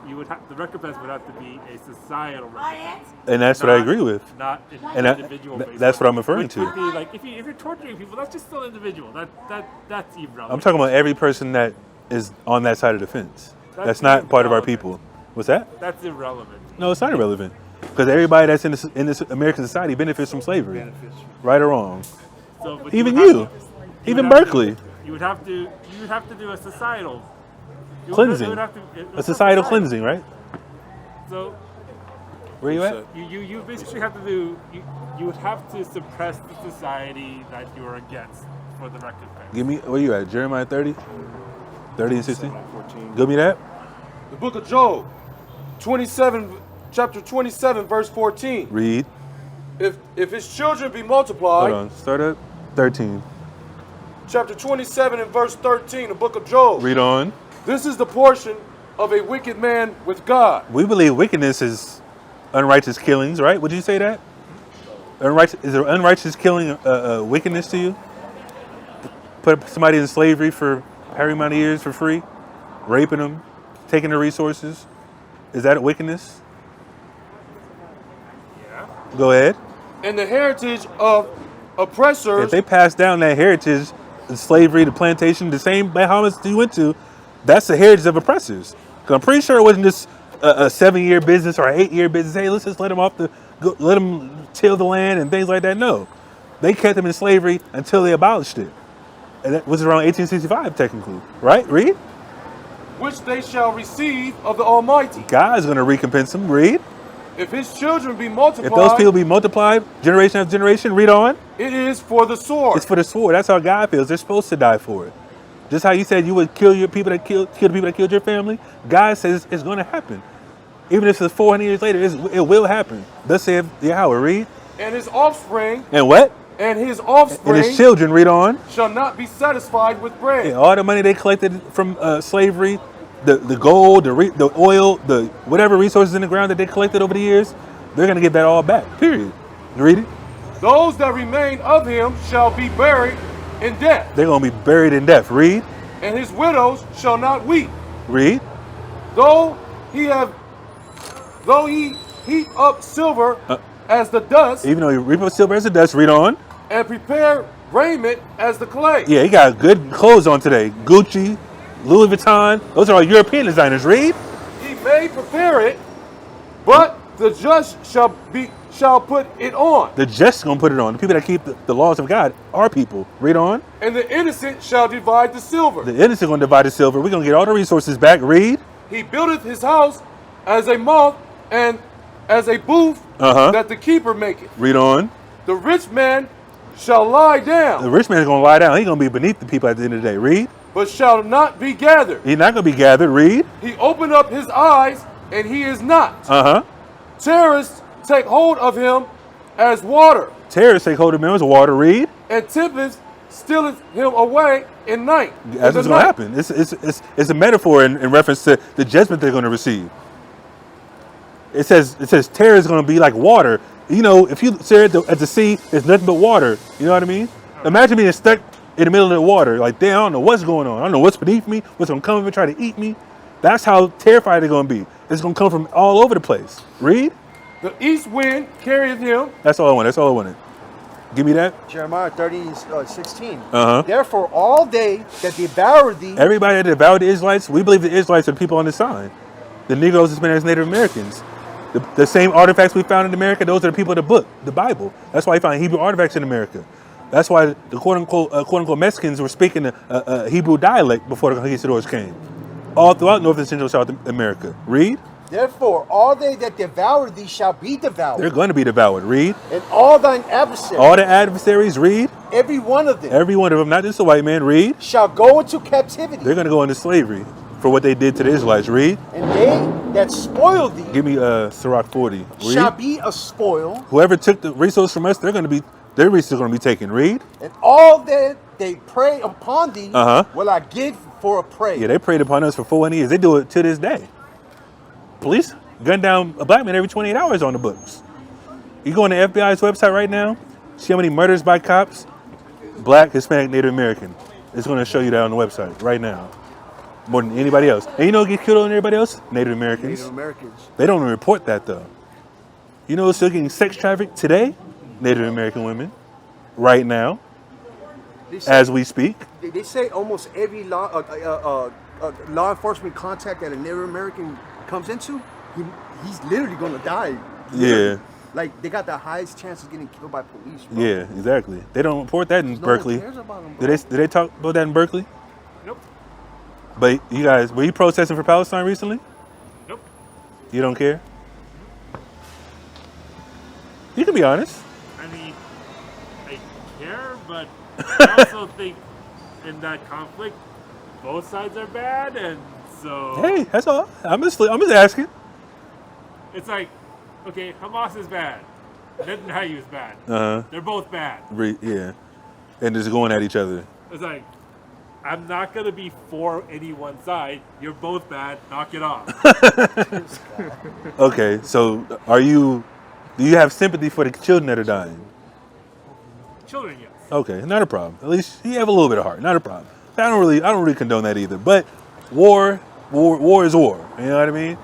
You would have the recompense would have to be a societal recompense. And that's what I agree with. Not And that- individual. that's what I'm referring Which would to. be like if you're torturing people, that's just still individual. That's irrelevant. I'm talking about every person that is on that side of the fence. That's not part of our people. What's that? That's irrelevant. No, it's not irrelevant. Because everybody that's in this American society benefits from slavery. Right or wrong. So, but Even would have you. to- Even would have to- Berkeley. You would have to do a societal you would- Cleansing. you would have to- A societal cleansing, right? So Where you at? you basically have to do you would have to suppress the society that you're against for the recompense. Give me, where you at? Jeremiah 30? 30 and 16? 14. Give me that. The book of Job, 27, chapter 27, verse 14. Read. If his children be Hold multiplied, on. Start at 13. chapter 27 and verse 13, the book of Job. Read on. This is the portion of a wicked man with God. We believe wickedness is unrighteous killings, right? Would you say that? Is there unrighteous killing wickedness to you? Put somebody in slavery for however many years for free? Raping them? Taking their resources? Is that a wickedness? Yeah. Go ahead. And the heritage of oppressors. If they pass down that heritage, the slavery, the plantation, the same Bahamas you went to, that's the heritage of oppressors. 'Cause I'm pretty sure it wasn't just a 7-year business or an 8-year business. Hey, let's just let them till the land and things like that. No, they kept them in slavery until they abolished it, and that was around 1865, technically. Right? Read. which they shall receive of the Almighty. God's going to recompense them. Read. If his children be multiplied, If those people be multiplied generation after generation, read on. it is for the sword. It's for the sword. That's how God feels. They're supposed to die for it. Just how you said you would kill your people that kill the people that killed your family. God says it's going to happen. Even if it's 400 years later, it will happen. Thus saith Yahweh. Read. And his offspring, And what? and his And offspring his children. Read on. shall not be satisfied with bread. Yeah, all the money they collected from slavery, the gold, the oil, the whatever resources in the ground that they collected over the years, they're going to get that all back. Period. Read it. Those that remain of him shall be buried in death, They're going to be buried in death. Read. and his widows shall not weep. Read. Though he heap up silver as the dust, Even though you reap up silver as the dust, read on. and prepare raiment as the clay. Yeah, he got good clothes on today. Gucci, Louis Vuitton. Those are all European designers. Read. He may prepare it, but the just shall put it on, The just going to put it on. The people that keep the laws of God are people. Read on. and the innocent shall divide the silver. The innocent going to divide the silver. We're going to get all the resources back. Read. He buildeth his house as a moth and as a booth that the keeper maketh. Read on. The rich man shall lie The down, rich man's going to lie down. He's going to be beneath the people at the end of the day. Read. but shall not be gathered. He's not going to be gathered. Read. He opened up his eyes, and he is not. Terrorists take hold of him as water, Terrorists take hold of him as water. Read. and tempest stealeth him away in night. That's what's going to happen. It's a metaphor in reference to the judgment they're going to receive. It says terror is going to be like water. You know, if you stare at the sea, it's nothing but water. You know what I mean? Imagine being stuck in the middle of the water. Like, damn, I don't know what's going on. I don't know what's beneath me, what's going to come and try to eat me. That's how terrified they're going to be. It's going to come from all over the place. Read. The east wind carrieth him. That's all I want. That's all I wanted. Give me that. Jeremiah 30:16. Uh-huh. Therefore, all they that devour thee, Everybody that devoured the Israelites, we believe the Israelites are the people on the sign. The Negroes, Hispanics, Native Americans. The same artifacts we found in America, those are the people of the book, the Bible. That's why you find Hebrew artifacts in America. That's why the quote unquote Mexicans were speaking a Hebrew dialect before the conquistadors came. All throughout North and Central South America. Read. Therefore, all they that devour thee shall be devoured. They're going to be devoured. Read. And all thine adversaries. All the adversaries. Read. Every one of them. Every one of them, not just a white man. Read. Shall go into captivity. They're going to go into slavery for what they did to the Israelites. Read. And they that spoil thee. Give me Sirach 40. Read. Shall be a spoil. Whoever took the resource from us, their resources are going to be taken. Read. And all that they prey upon thee will I give for a prey. Yeah, they preyed upon us for 400 years. They do it to this day. Police gun down a black man every 28 hours on the books. You go on the FBI's website right now, see how many murders by cops, black, Hispanic, Native American. It's going to show you that on the website right now. More than anybody else. And you know who gets killed on everybody else? Native Americans. Native Americans. They don't report that though. You know who's still getting sex trafficked today? Native American women. Right now. As we speak. They say almost every law enforcement contact that a Native American comes into, he's literally going to die. Yeah. Like, they got the highest chance of getting killed by police, bro. Yeah, exactly. They don't report that in Berkeley. No one cares about them, bro. Did they talk about that in Berkeley? Nope. But you guys, were you protesting for Palestine recently? Nope. You don't care? You can be honest. I mean, I care, but I also think in that conflict, both sides are bad, and so... Hey, that's all. I'm just asking. It's like, okay, Hamas is bad. Netanyahu is bad. They're both bad. Yeah. And just going at each other. It's like, I'm not going to be for any one side. You're both bad. Knock it off. Okay, so do you have sympathy for the children that are dying? Children, yes. Okay, not a problem. At least you have a little bit of heart. Not a problem. I don't really condone that either. But war is war. You know what I mean?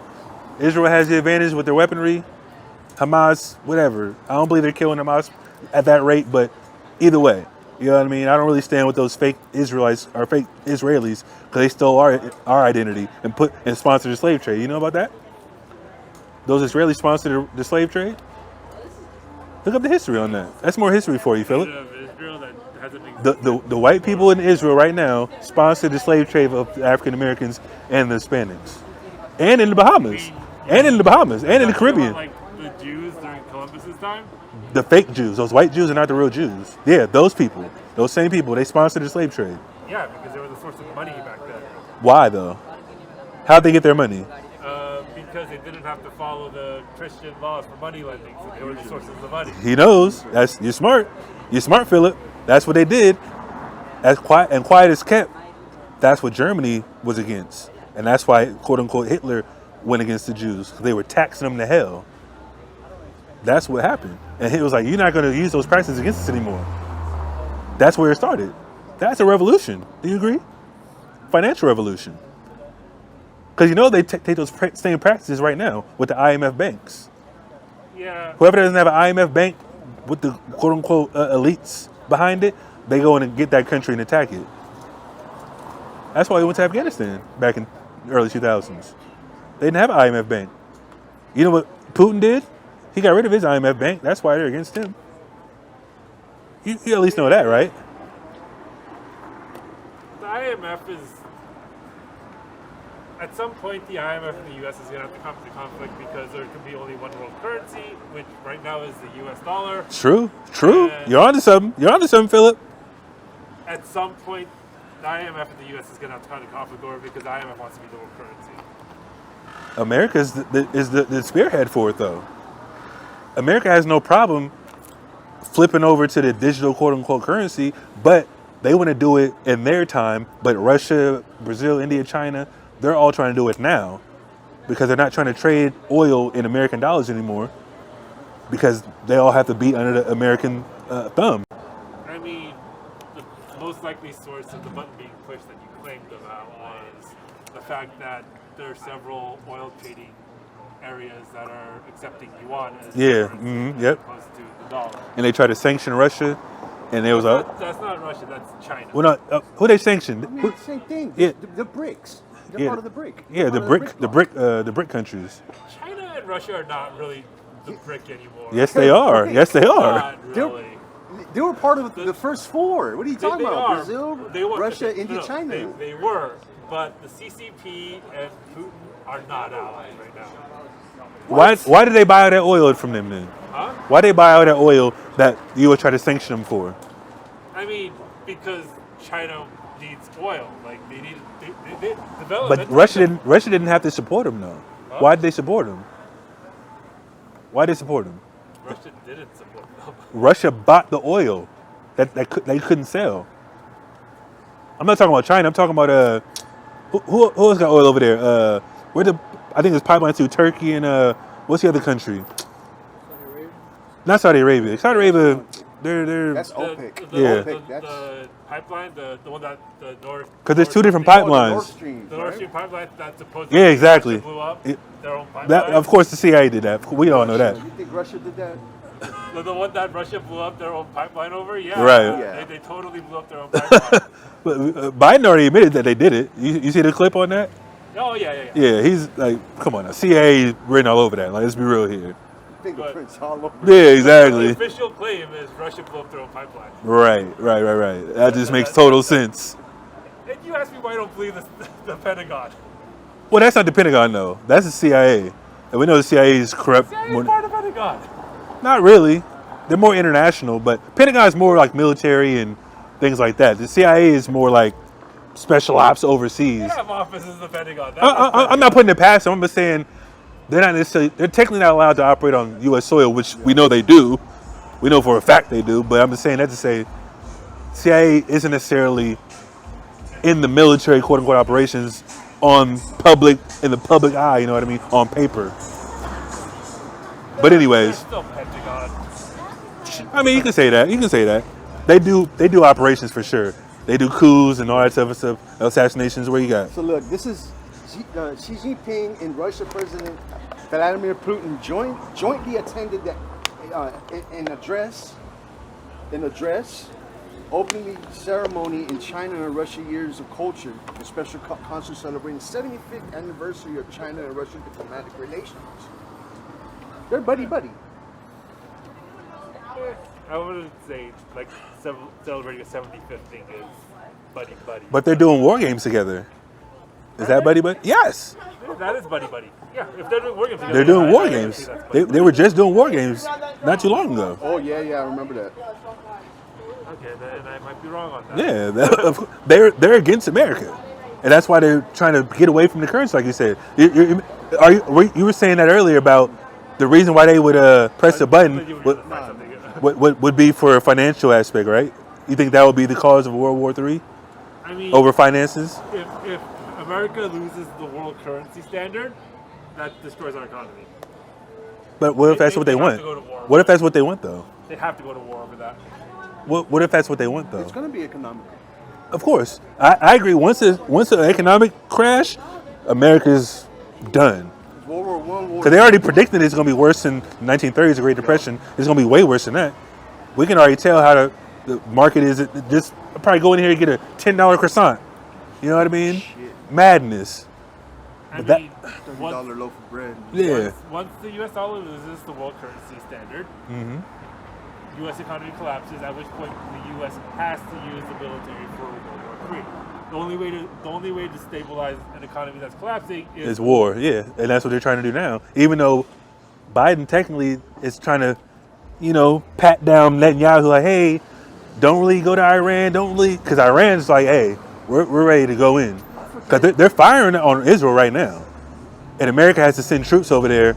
Israel has the advantage with their weaponry. Hamas, whatever. I don't believe they're killing Hamas at that rate, but either way, you know what I mean? I don't really stand with those fake Israelites or fake Israelis because they stole our identity and sponsored the slave trade. You know about that? Those Israelis sponsored the slave trade? Look up the history on that. That's more history for you, Philip. Israel that hasn't The white people in Israel right now sponsored the slave trade of the African Americans and the Hispanics. And in the Bahamas. And in the Bahamas. And in the Caribbean. Like the Jews during Columbus's time? The fake Jews. Those white Jews are not the real Jews. Yeah, those people. Those same people. They sponsored the slave trade. Yeah, because they were the source of money back then. Why, though? How'd they get their money? Because they didn't have to follow the Christian laws for money lending, so they were the sources of money. He knows. You're smart. You're smart, Philip. That's what they did. As quiet as kept. That's what Germany was against. And that's why, quote unquote, Hitler went against the Jews. They were taxing them to hell. That's what happened. And he was like, you're not going to use those practices against us anymore. That's where it started. That's a revolution. Do you agree? Financial revolution. Because you know they take those same practices right now with the IMF banks. Yeah. Whoever doesn't have an IMF bank with the quote unquote elites behind it, they go in and get that country and attack it. That's why we went to Afghanistan back in the early 2000s. They didn't have an IMF bank. You know what Putin did? He got rid of his IMF bank. That's why they're against him. You at least know that, right? The IMF is... At some point, the IMF and the U.S. is going to have to come to conflict because there can be only one world currency, which right now is the U.S. dollar. True. And You're onto something, Philip. At some point, the IMF and the U.S. is going to have to come to conflict over because the IMF wants to be the world currency. America is the spearhead for it, though. America has no problem flipping over to the digital quote-unquote currency, but they want to do it in their time. But Russia, Brazil, India, China, they're all trying to do it now because they're not trying to trade oil in American dollars anymore because they all have to be under the American thumb. I mean, the most likely source of the button being pushed that you claimed about was the fact that there are several oil trading areas that are accepting yuan as currency as opposed to the dollar. And they tried to sanction Russia, and they was That's not Russia, that's China. Well, not who they sanctioned? I mean, same thing. Yeah. The BRICS. They're part of the BRIC. Yeah, the BRIC countries. China and Russia are not really the BRIC anymore. Yes, they are. Yes, they are. Not really. They were part of the first four. What are you talking about? are. Brazil, They were, Russia, no, India, no, China. They were, but the CCP and Putin are not allies right now. Why did they buy all that oil from them then? Huh? Why they buy all that oil that you would try to sanction them for? I mean, because China needs oil. Like they need they develop. But Russia didn't have to support them though. Huh? Why did they support them? Why did they support them? Russia didn't support them. Russia bought the oil that they couldn't sell. I'm not talking about China. I'm talking about who else got oil over there? I think it's pipelines to Turkey and what's the other country? Not Saudi Arabia. Saudi Arabia, they're That's OPEC. Yeah. The pipeline, the one that the North. because there's two different Oh, the pipelines. Nord Stream, The Nord right? Stream pipeline that supposedly Yeah, exactly. Russia blew up their own pipeline. That, of course, the CIA did that. We all know that. You think Russia did that? The one that Russia blew up their own pipeline over. Yeah, Right. Yeah. They totally blew up their own pipeline. But Biden already admitted that they did it. You see the clip on that? Oh yeah. Yeah, he's like, come on now. CIA written all over that. Like, let's be real here. Fingerprints all over. Yeah, The exactly. official claim is Russia blew up their own pipeline. Right. That just makes total sense. And you ask me why I don't believe the Pentagon. Well, that's not the Pentagon, though. That's the CIA. And we know the CIA is corrupt. CIA is part of the Pentagon. Not really. They're more international, but Pentagon is more like military and things like that. The CIA is more like special ops overseas. They have offices in the Pentagon. I'm not putting it past them. I'm just saying they're technically not allowed to operate on U.S. soil, which we know they do. We know for a fact they do, but I'm just saying that to say CIA isn't necessarily in the military, quote unquote, operations in the public eye, you know what I mean, on paper. But anyways, Still Pentagon. I mean, you can say that. They do operations for sure. They do coups and all that type of stuff, assassinations. Where you got? So look, this is Xi Jinping and Russia President Vladimir Putin jointly attended an address opening ceremony in China and Russia years of culture, a special concert celebrating 75th anniversary of China and Russian diplomatic relations. They're buddy. I wouldn't say like celebrating a 75th thing is buddy. But they're doing war games together. Is that buddy? Yes. That is buddy. Yeah, if they're doing war games together. They're doing war I games. say that's buddy. They were just doing war games not too long ago. Oh yeah, I remember that. Okay, then I might be wrong on that. Yeah, they're against America, and that's why they're trying to get away from the currency, like you said. You were saying that earlier about the reason why they would press the button would be for a financial aspect, right? You think that would be the cause of World War III? I mean, over finances? If America loses the world currency standard, that destroys our economy. But what if that's what they have want? to go to war. What if that's what they want, though? They have to go to war over that. What if that's what they want, though? It's going to be economic. Of course, I agree. Once an economic crash, America's done. World War I, Because they already predicted it's going to be worse than the 1930s, the Great Depression. It's going to be way worse than that. We can already tell how the market is. Just probably go in here and get a $10 croissant. You know what I mean? Shit. Madness. I But mean, $30 loaf of bread. Yeah. once the U.S. dollar loses the world currency standard, U.S. economy collapses, at which point the U.S. has to use the military for World War III. The only way to stabilize an economy that's collapsing is It's war, yeah. And that's what they're trying to do now. Even though Biden technically is trying to, pat down Netanyahu like, hey, don't really go to Iran, because Iran's like, hey, we're ready to go in. Because they're firing on Israel right now. And America has to send troops over there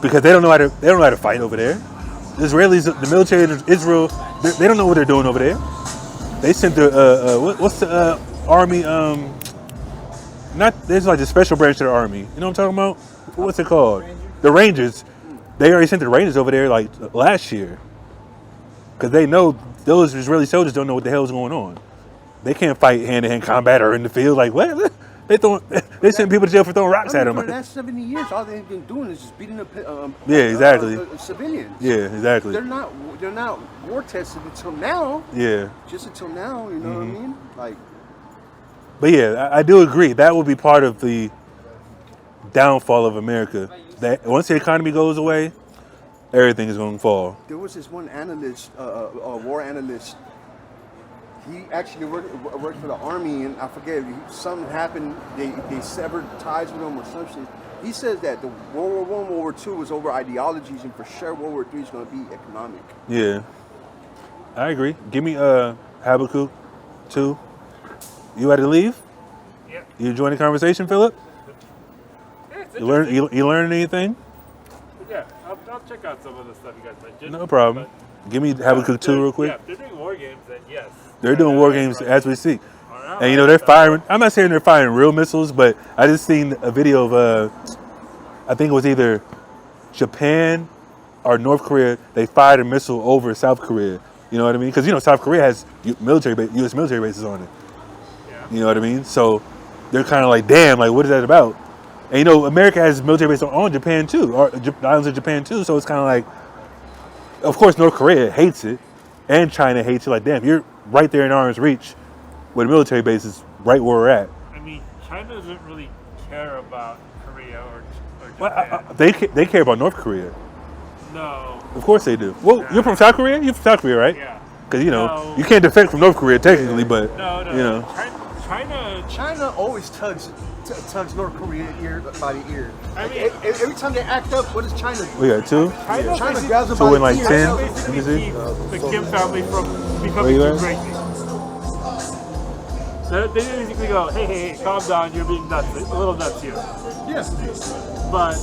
because they don't know how to fight over there. The Israelis, the military in Israel, they don't know what they're doing over there. They sent what's the army? There's like a special branch of the army. You know what I'm talking about? What's it called? The Rangers. They already sent the Rangers over there like last year because they know those Israeli soldiers don't know what the hell is going on. They can't fight hand-to-hand combat or in the field. Like what? They send people to jail for throwing rocks at them. For the last 70 years, all they've been doing is just beating up civilians. Yeah, exactly. They're not war tested until now. Yeah. Just until now, you know what I mean? Like, but yeah, I do agree. That would be part of the downfall of America. That once the economy goes away, everything is going to fall. There was this one analyst, a war analyst. He actually worked for the army, and I forget, something happened. They severed ties with him or something. He says that the World War I, World War II was over ideologies, and for sure World War III is going to be economic. Yeah, I agree. Give me Habakkuk 2. You had to leave? Yeah. You enjoying the conversation, Philip? Yeah, it's You learn anything? Yeah, I'll check out some of the stuff you guys mentioned. No problem. Give me Habakkuk 2 real quick. Yeah, if they're doing war games, then yes. They're doing war games as we speak. Alright, And you know, they're firing, I'm not saying they're firing real missiles, but I just seen a video of, I think it was either Japan or North Korea. They fired a missile over South Korea. You know what I mean? Because, you know, South Korea has U.S. military bases on it. Yeah. You know what I mean? So they're kind of like, damn, like, what is that about? And, you know, America has military bases on Japan, too, or the islands of Japan, too. So it's kind of like, of course, North Korea hates it, and China hates it. Like, damn, you're right there in arm's reach with military bases right where we're at. I mean, China doesn't really care about Korea or Japan. Well, they care about North Korea. No. Of course they do. Well, you're from South Korea? You're from South Korea, right? Yeah. Because, you know, No. you can't defect from North Korea technically, but, No. you know. China always tugs North Korea ear by the ear. I mean, Every time they act up, what does China do? We got 2. China grabs them So by when the like ear. 10, China let me basically see. keeps the Kim family from Where becoming you too at? crazy. So they basically go, hey, calm down, you're being nuts, a little nuts here. Yes. But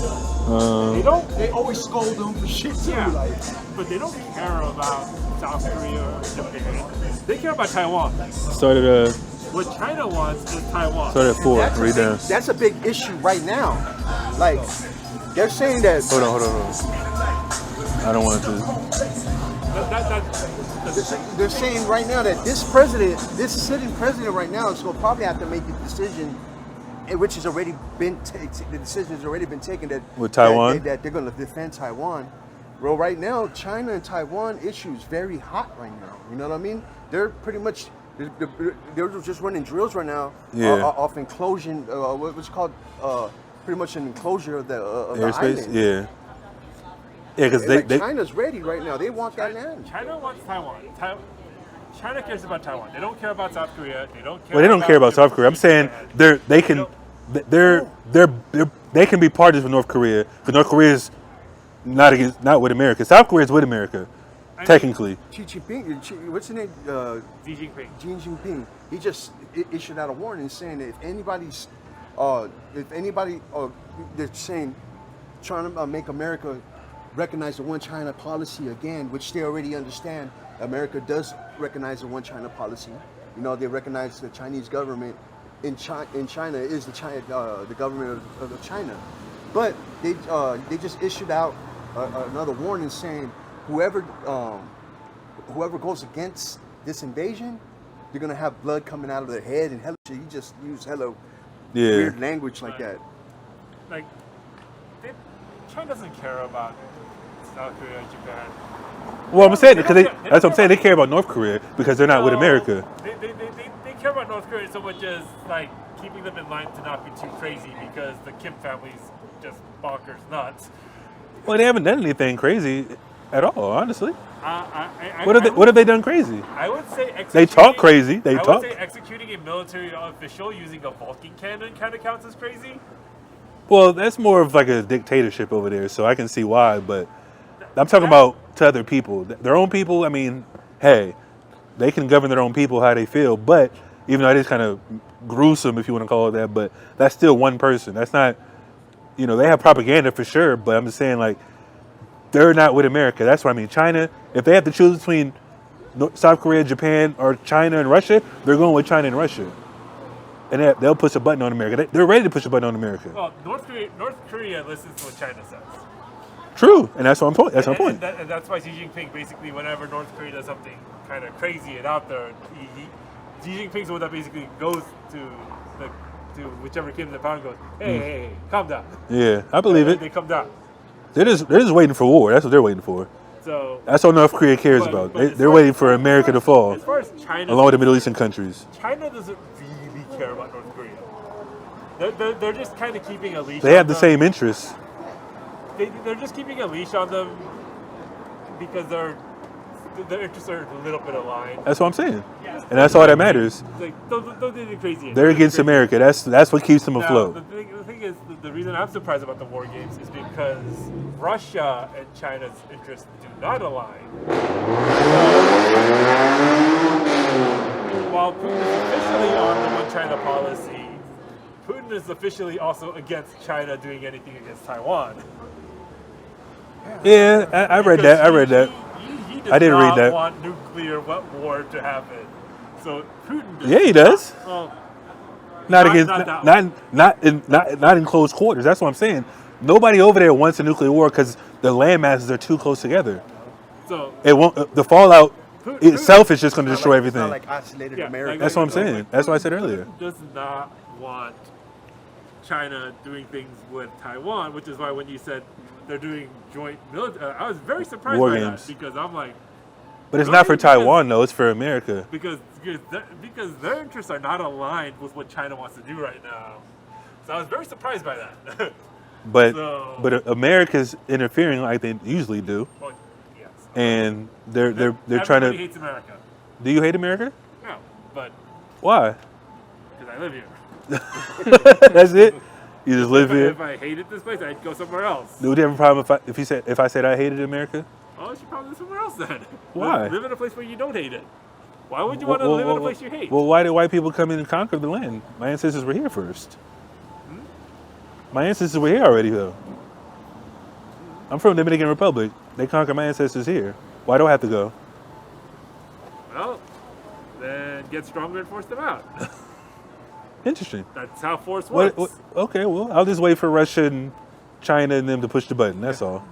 they don't. They always scold them for shit too. Yeah, Like, but they don't care about South Korea or Japan. They care about Taiwan. Started What China wants is Taiwan. at 4. that's, Read down. that's a big issue right now. Like, they're saying that. Hold on. I don't want to. They're saying right now that this president, this sitting president right now, is going to probably have to make a decision, which has already been the decision has already been taken that With Taiwan? that they're going to defend Taiwan. Well, right now, China and Taiwan issue is very hot right now. You know what I mean? They're pretty much they're just running drills right now. Yeah. Off enclosure, what's called pretty much an enclosure of the Airspace? island. Yeah. Yeah, because they China's ready right now. They want that land. China wants Taiwan. China cares about Taiwan. They don't care about South Korea. They don't care. Well, they don't care about South Korea. I'm saying they can be partners with North Korea because North Korea is not with America. South Korea is with America, technically. Xi Jinping, what's his name? Xi Jinping. Xi Jinping. He just issued out a warning saying that if anybody, they're saying trying to make America recognize the one China policy again, which they already understand. America does recognize the one China policy. You know, they recognize the Chinese government in China is the government of China. But they just issued out another warning saying whoever goes against this invasion, they're gonna have blood coming out of their head and hella shit. He just used weird language like that. Like, China doesn't care about South Korea and Japan. Well, I'm saying because that's what I'm saying. They care about North Korea because they're not with America. They care about North Korea so much as like keeping them in line to not be too crazy because the Kim family's just bonkers nuts. Well, they haven't done anything crazy at all, honestly. What have they done crazy? I would say They talk crazy. I would say executing a military official using a Vulcan cannon kind of counts as crazy. Well, that's more of like a dictatorship over there, so I can see why. But I'm talking about to other people, their own people. I mean, hey, they can govern their own people how they feel. But even though it is kind of gruesome, if you want to call it that, but that's still one person. That's not, you know, they have propaganda for sure. But I'm just saying, like, they're not with America. That's what I mean. China, if they have to choose between South Korea, Japan, or China and Russia, they're going with China and Russia. And they'll push a button on America. They're ready to push a button on America. Well, North Korea listens to what China says. True, and that's my point. That's my point. And that's why Xi Jinping basically, whenever North Korea does something kind of crazy and out there, Xi Jinping's the one that basically goes to whichever Kim the pound goes, hey, calm down. Yeah, I believe it. They come down. They're just waiting for war. That's what they're waiting for. So that's all North Korea cares about. They're waiting for America to fall, as far as China, along with the Middle Eastern countries. China doesn't really care about North Korea. They're just kind of keeping a leash. They have the same interests. They're just keeping a leash on them because their interests are a little bit aligned. That's what I'm saying. And that's all that matters. Like, don't do anything crazy. They're against America. That's what keeps them afloat. The thing is, the reason I'm surprised about the war games is because Russia and China's interests do not align. While Putin is officially on the One China policy, Putin is officially also against China doing anything against Taiwan. Yeah, I read that. I read that. He does I didn't read that. not want nuclear war to happen. So Putin does. Yeah, he does. Well, Not in close quarters. That's what I'm saying. Nobody over there wants a nuclear war because the land masses are too close together. So it won't. The fallout itself is just going to destroy It's not everything. like isolated Yeah, America. That's what I'm saying. That's what I said earlier. Putin does not want China doing things with Taiwan, which is why when you said they're doing joint military, I was very surprised War by games. that because I'm like, But it's really? not for Taiwan though. It's for America. because their interests are not aligned with what China wants to do right now. So I was very surprised by that. But So- but America's interfering like they usually do, Well, yes. and they're trying Everybody to. hates America. Do you hate America? No, but Why? because I live here. That's it. You just live here. If I hated this place, I'd go somewhere else. Would you have a problem if I said I hated America? Oh, you should probably live somewhere else then. Why? Live in a place where you don't hate it. Why would you want to live in a place you hate? Well, why did white people come in and conquer the land? My ancestors were here first. My ancestors were here already, though. I'm from the Dominican Republic. They conquered my ancestors here. Why do I have to go? Well, then get stronger and force them out. Interesting. That's how force works. Okay, well, I'll just wait for Russia and China and them to push the button. That's all.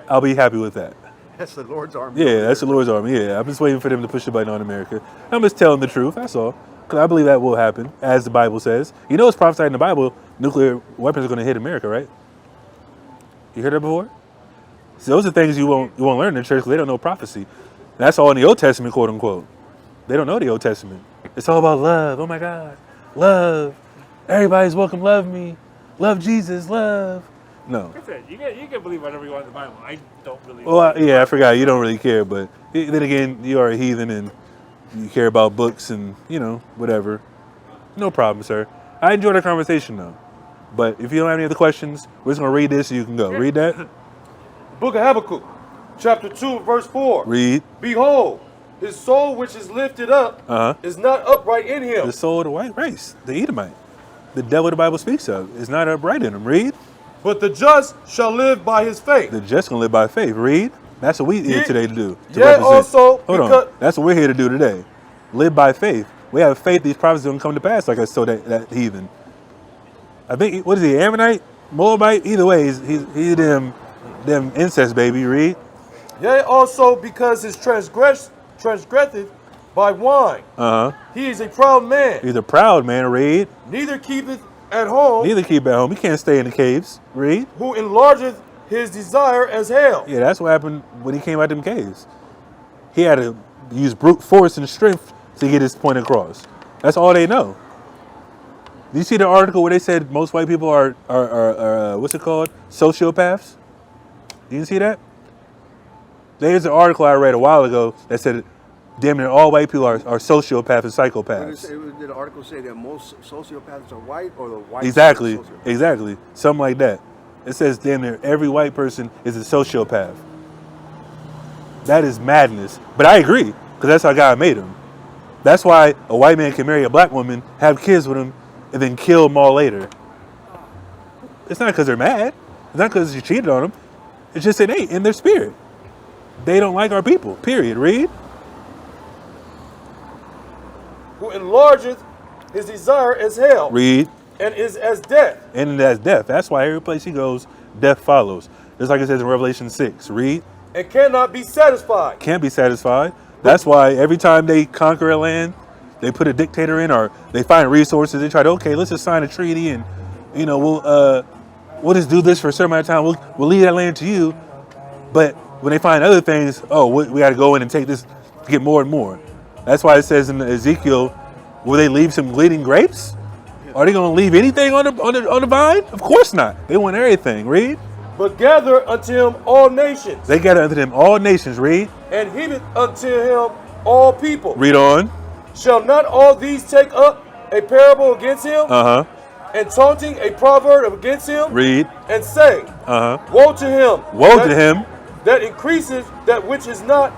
I'll be happy with that. That's the Lord's army. Yeah, that's the Lord's army. Yeah, I'm just waiting for them to push the button on America. I'm just telling the truth. That's all. Because I believe that will happen, as the Bible says. You know, it's prophesied in the Bible. Nuclear weapons are going to hit America, right? You heard that before? So those are things you won't learn in the church because they don't know prophecy. That's all in the Old Testament, quote unquote. They don't know the Old Testament. It's all about love. Oh my God, love. Everybody's welcome. Love me. Love Jesus. Love. No. Like I said, you can believe whatever you want in the Bible. I don't really. Well, yeah, I forgot. You don't really care, but then again, you are a heathen and you care about books and, whatever. No problem, sir. I enjoyed our conversation, though. But if you don't have any other questions, we're just going to read this so you can go. Read that. Book of Habakkuk, chapter 2, verse 4. Read. Behold, his soul which is lifted up is not upright in him. The soul of the white race, the Edomite. The devil the Bible speaks of is not upright in him. Read. But the just shall live by his faith. The just going to live by faith. Read. That's what we're here today to do. To yet represent. also Hold on. That's what we're here to do today. Live by faith. We have faith these prophecies don't come to pass like I told that heathen. I think, what is he, Ammonite? Moabite? Either way, he's them incest baby. Read. Yea, also because his transgresseth by wine. He is a proud man. He's a proud man. Read. Neither keepeth at home. Neither keep at home. He can't stay in the caves. Read. Who enlargeth his desire as hell. Yeah, that's what happened when he came out them caves. He had to use brute force and strength to get his point across. That's all they know. Do you see the article where they said most white people are what's it called? Sociopaths? You didn't see that? There's an article I read a while ago that said damn near all white people are sociopaths and psychopaths. Did the article say that most sociopaths are white or the white? Exactly, are sociopaths? exactly. Something like that. It says damn near every white person is a sociopath. That is madness. But I agree, because that's how God made them. That's why a white man can marry a black woman, have kids with them, and then kill them all later. It's not because they're mad. It's not because you cheated on them. It's just innate in their spirit. They don't like our people, period. Read. Who enlargeth his desire as hell. Read. And is as death. And that's death. That's why every place he goes, death follows. Just like it says in Revelation 6. Read. And cannot be satisfied. Can't be satisfied. That's why every time they conquer a land, they put a dictator in or they find resources. They try to, okay, let's just sign a treaty and, we'll just do this for a certain amount of time. We'll leave that land to you. But when they find other things, we got to go in and take this to get more and more. That's why it says in Ezekiel, will they leave some bleeding grapes? Are they going to leave anything on the vine? Of course not. They want everything. Read. But gather unto him all nations, They gather unto them all nations. Read. and heapeth unto him all people. Read on. Shall not all these take up a parable against him, and taunting a proverb against him, Read. and say, Woe to him! Woe to him! That increases that which is not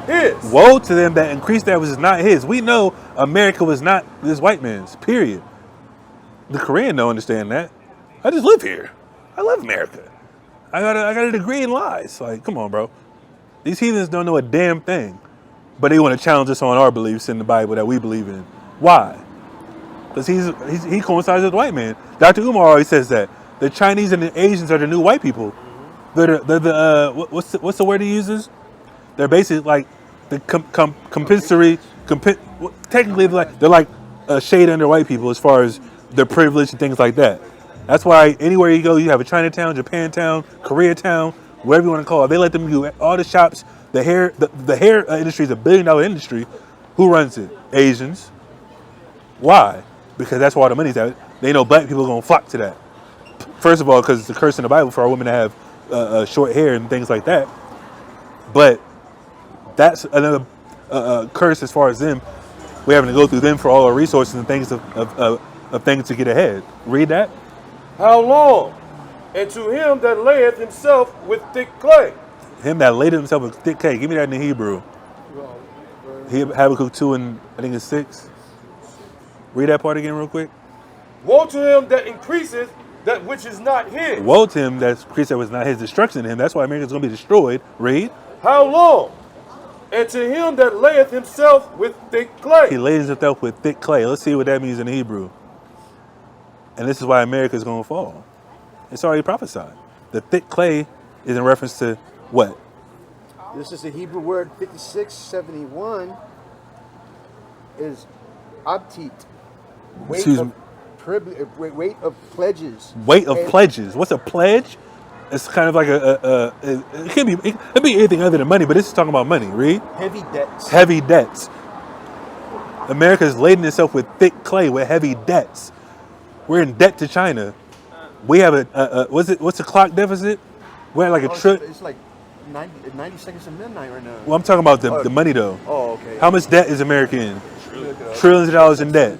his. Woe to them that increase that which is not his. We know America was not this white man's. Period. The Korean don't understand that. I just live here. I love America. I got a degree in lies. Like, come on, bro. These heathens don't know a damn thing, but they want to challenge us on our beliefs in the Bible that we believe in. Why? Because he coincides with white man. Dr. Umar always says that the Chinese and the Asians are the new white people. They're the what's the word he uses? They're basically like the compensatory. Technically, they're like a shade under white people as far as their privilege and things like that. That's why anywhere you go, you have a Chinatown, Japantown, Koreatown, whatever you want to call it. They let them do all the shops. The hair industry is $1 billion industry. Who runs it? Asians. Why? Because that's where all the money's at. They know black people are gonna flock to that. First of all, because it's a curse in the Bible for our women to have short hair and things like that. But that's another curse as far as them. We're having to go through them for all our resources and things of things to get ahead. Read that. How long? And to him that layeth himself with thick clay. Him that laid himself with thick clay. Give me that in the Hebrew. Habakkuk 2 and I think it's 6. Read that part again real quick. Woe to him that increaseth that which is not his. Woe to him that increaseth that was not his. Destruction to him. That's why America's going to be destroyed. Read. How long? And to him that layeth himself with thick clay. He lays himself with thick clay. Let's see what that means in the Hebrew. And this is why America is going to fall. It's already prophesied. The thick clay is in reference to what? This is the Hebrew word 5671 is abtit. Weight of pledges. Weight of pledges. What's a pledge? It's kind of like it can be anything other than money, but this is talking about money. Read. Heavy debts. Heavy debts. America is laden itself with thick clay, with heavy debts. We're in debt to China. We have what's the clock deficit? We're at like a trillion. It's like 90 seconds to midnight right now. Well, I'm talking about the money though. Oh, okay. How much debt is America in? Trillions of dollars in debt.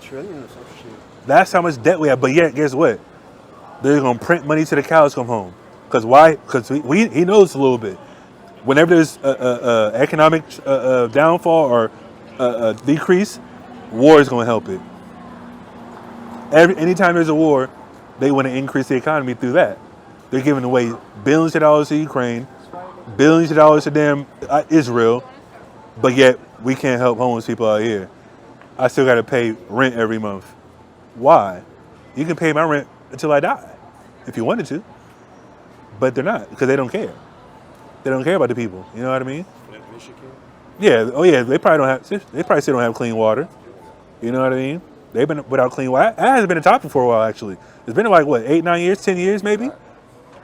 That's how much debt we have. But yet, guess what? They're gonna print money till the cows come home. Because why? Because he knows a little bit. Whenever there's economic downfall or decrease, war is gonna help it. Anytime there's a war, they want to increase the economy through that. They're giving away billions of dollars to Ukraine, billions of dollars to damn Israel, but yet we can't help homeless people out here. I still got to pay rent every month. Why? You can pay my rent until I die, if you wanted to, but they're not because they don't care. They don't care about the people. You know what I mean? Michigan. Yeah. Oh yeah. They probably don't have. They probably still don't have clean water. You know what I mean? They've been without clean water. That hasn't been a topic for a while, actually. It's been like, what, 8, 9 years, 10 years, maybe?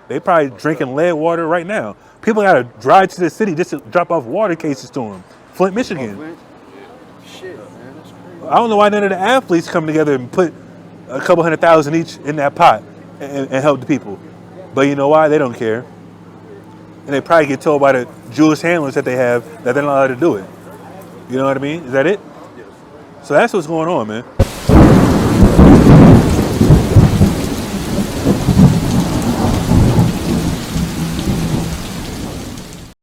They probably drinking lead water right now. People got to drive to the city just to drop off water cases to them. Flint, Michigan. Shit, man, that's crazy. I don't know why none of the athletes come together and put a couple $100,000 each in that pot and help the people. But you know why? They don't care. And they probably get told by the Jewish handlers that they have that they're not allowed to do it. You know what I mean? Is that it? So that's what's going on, man.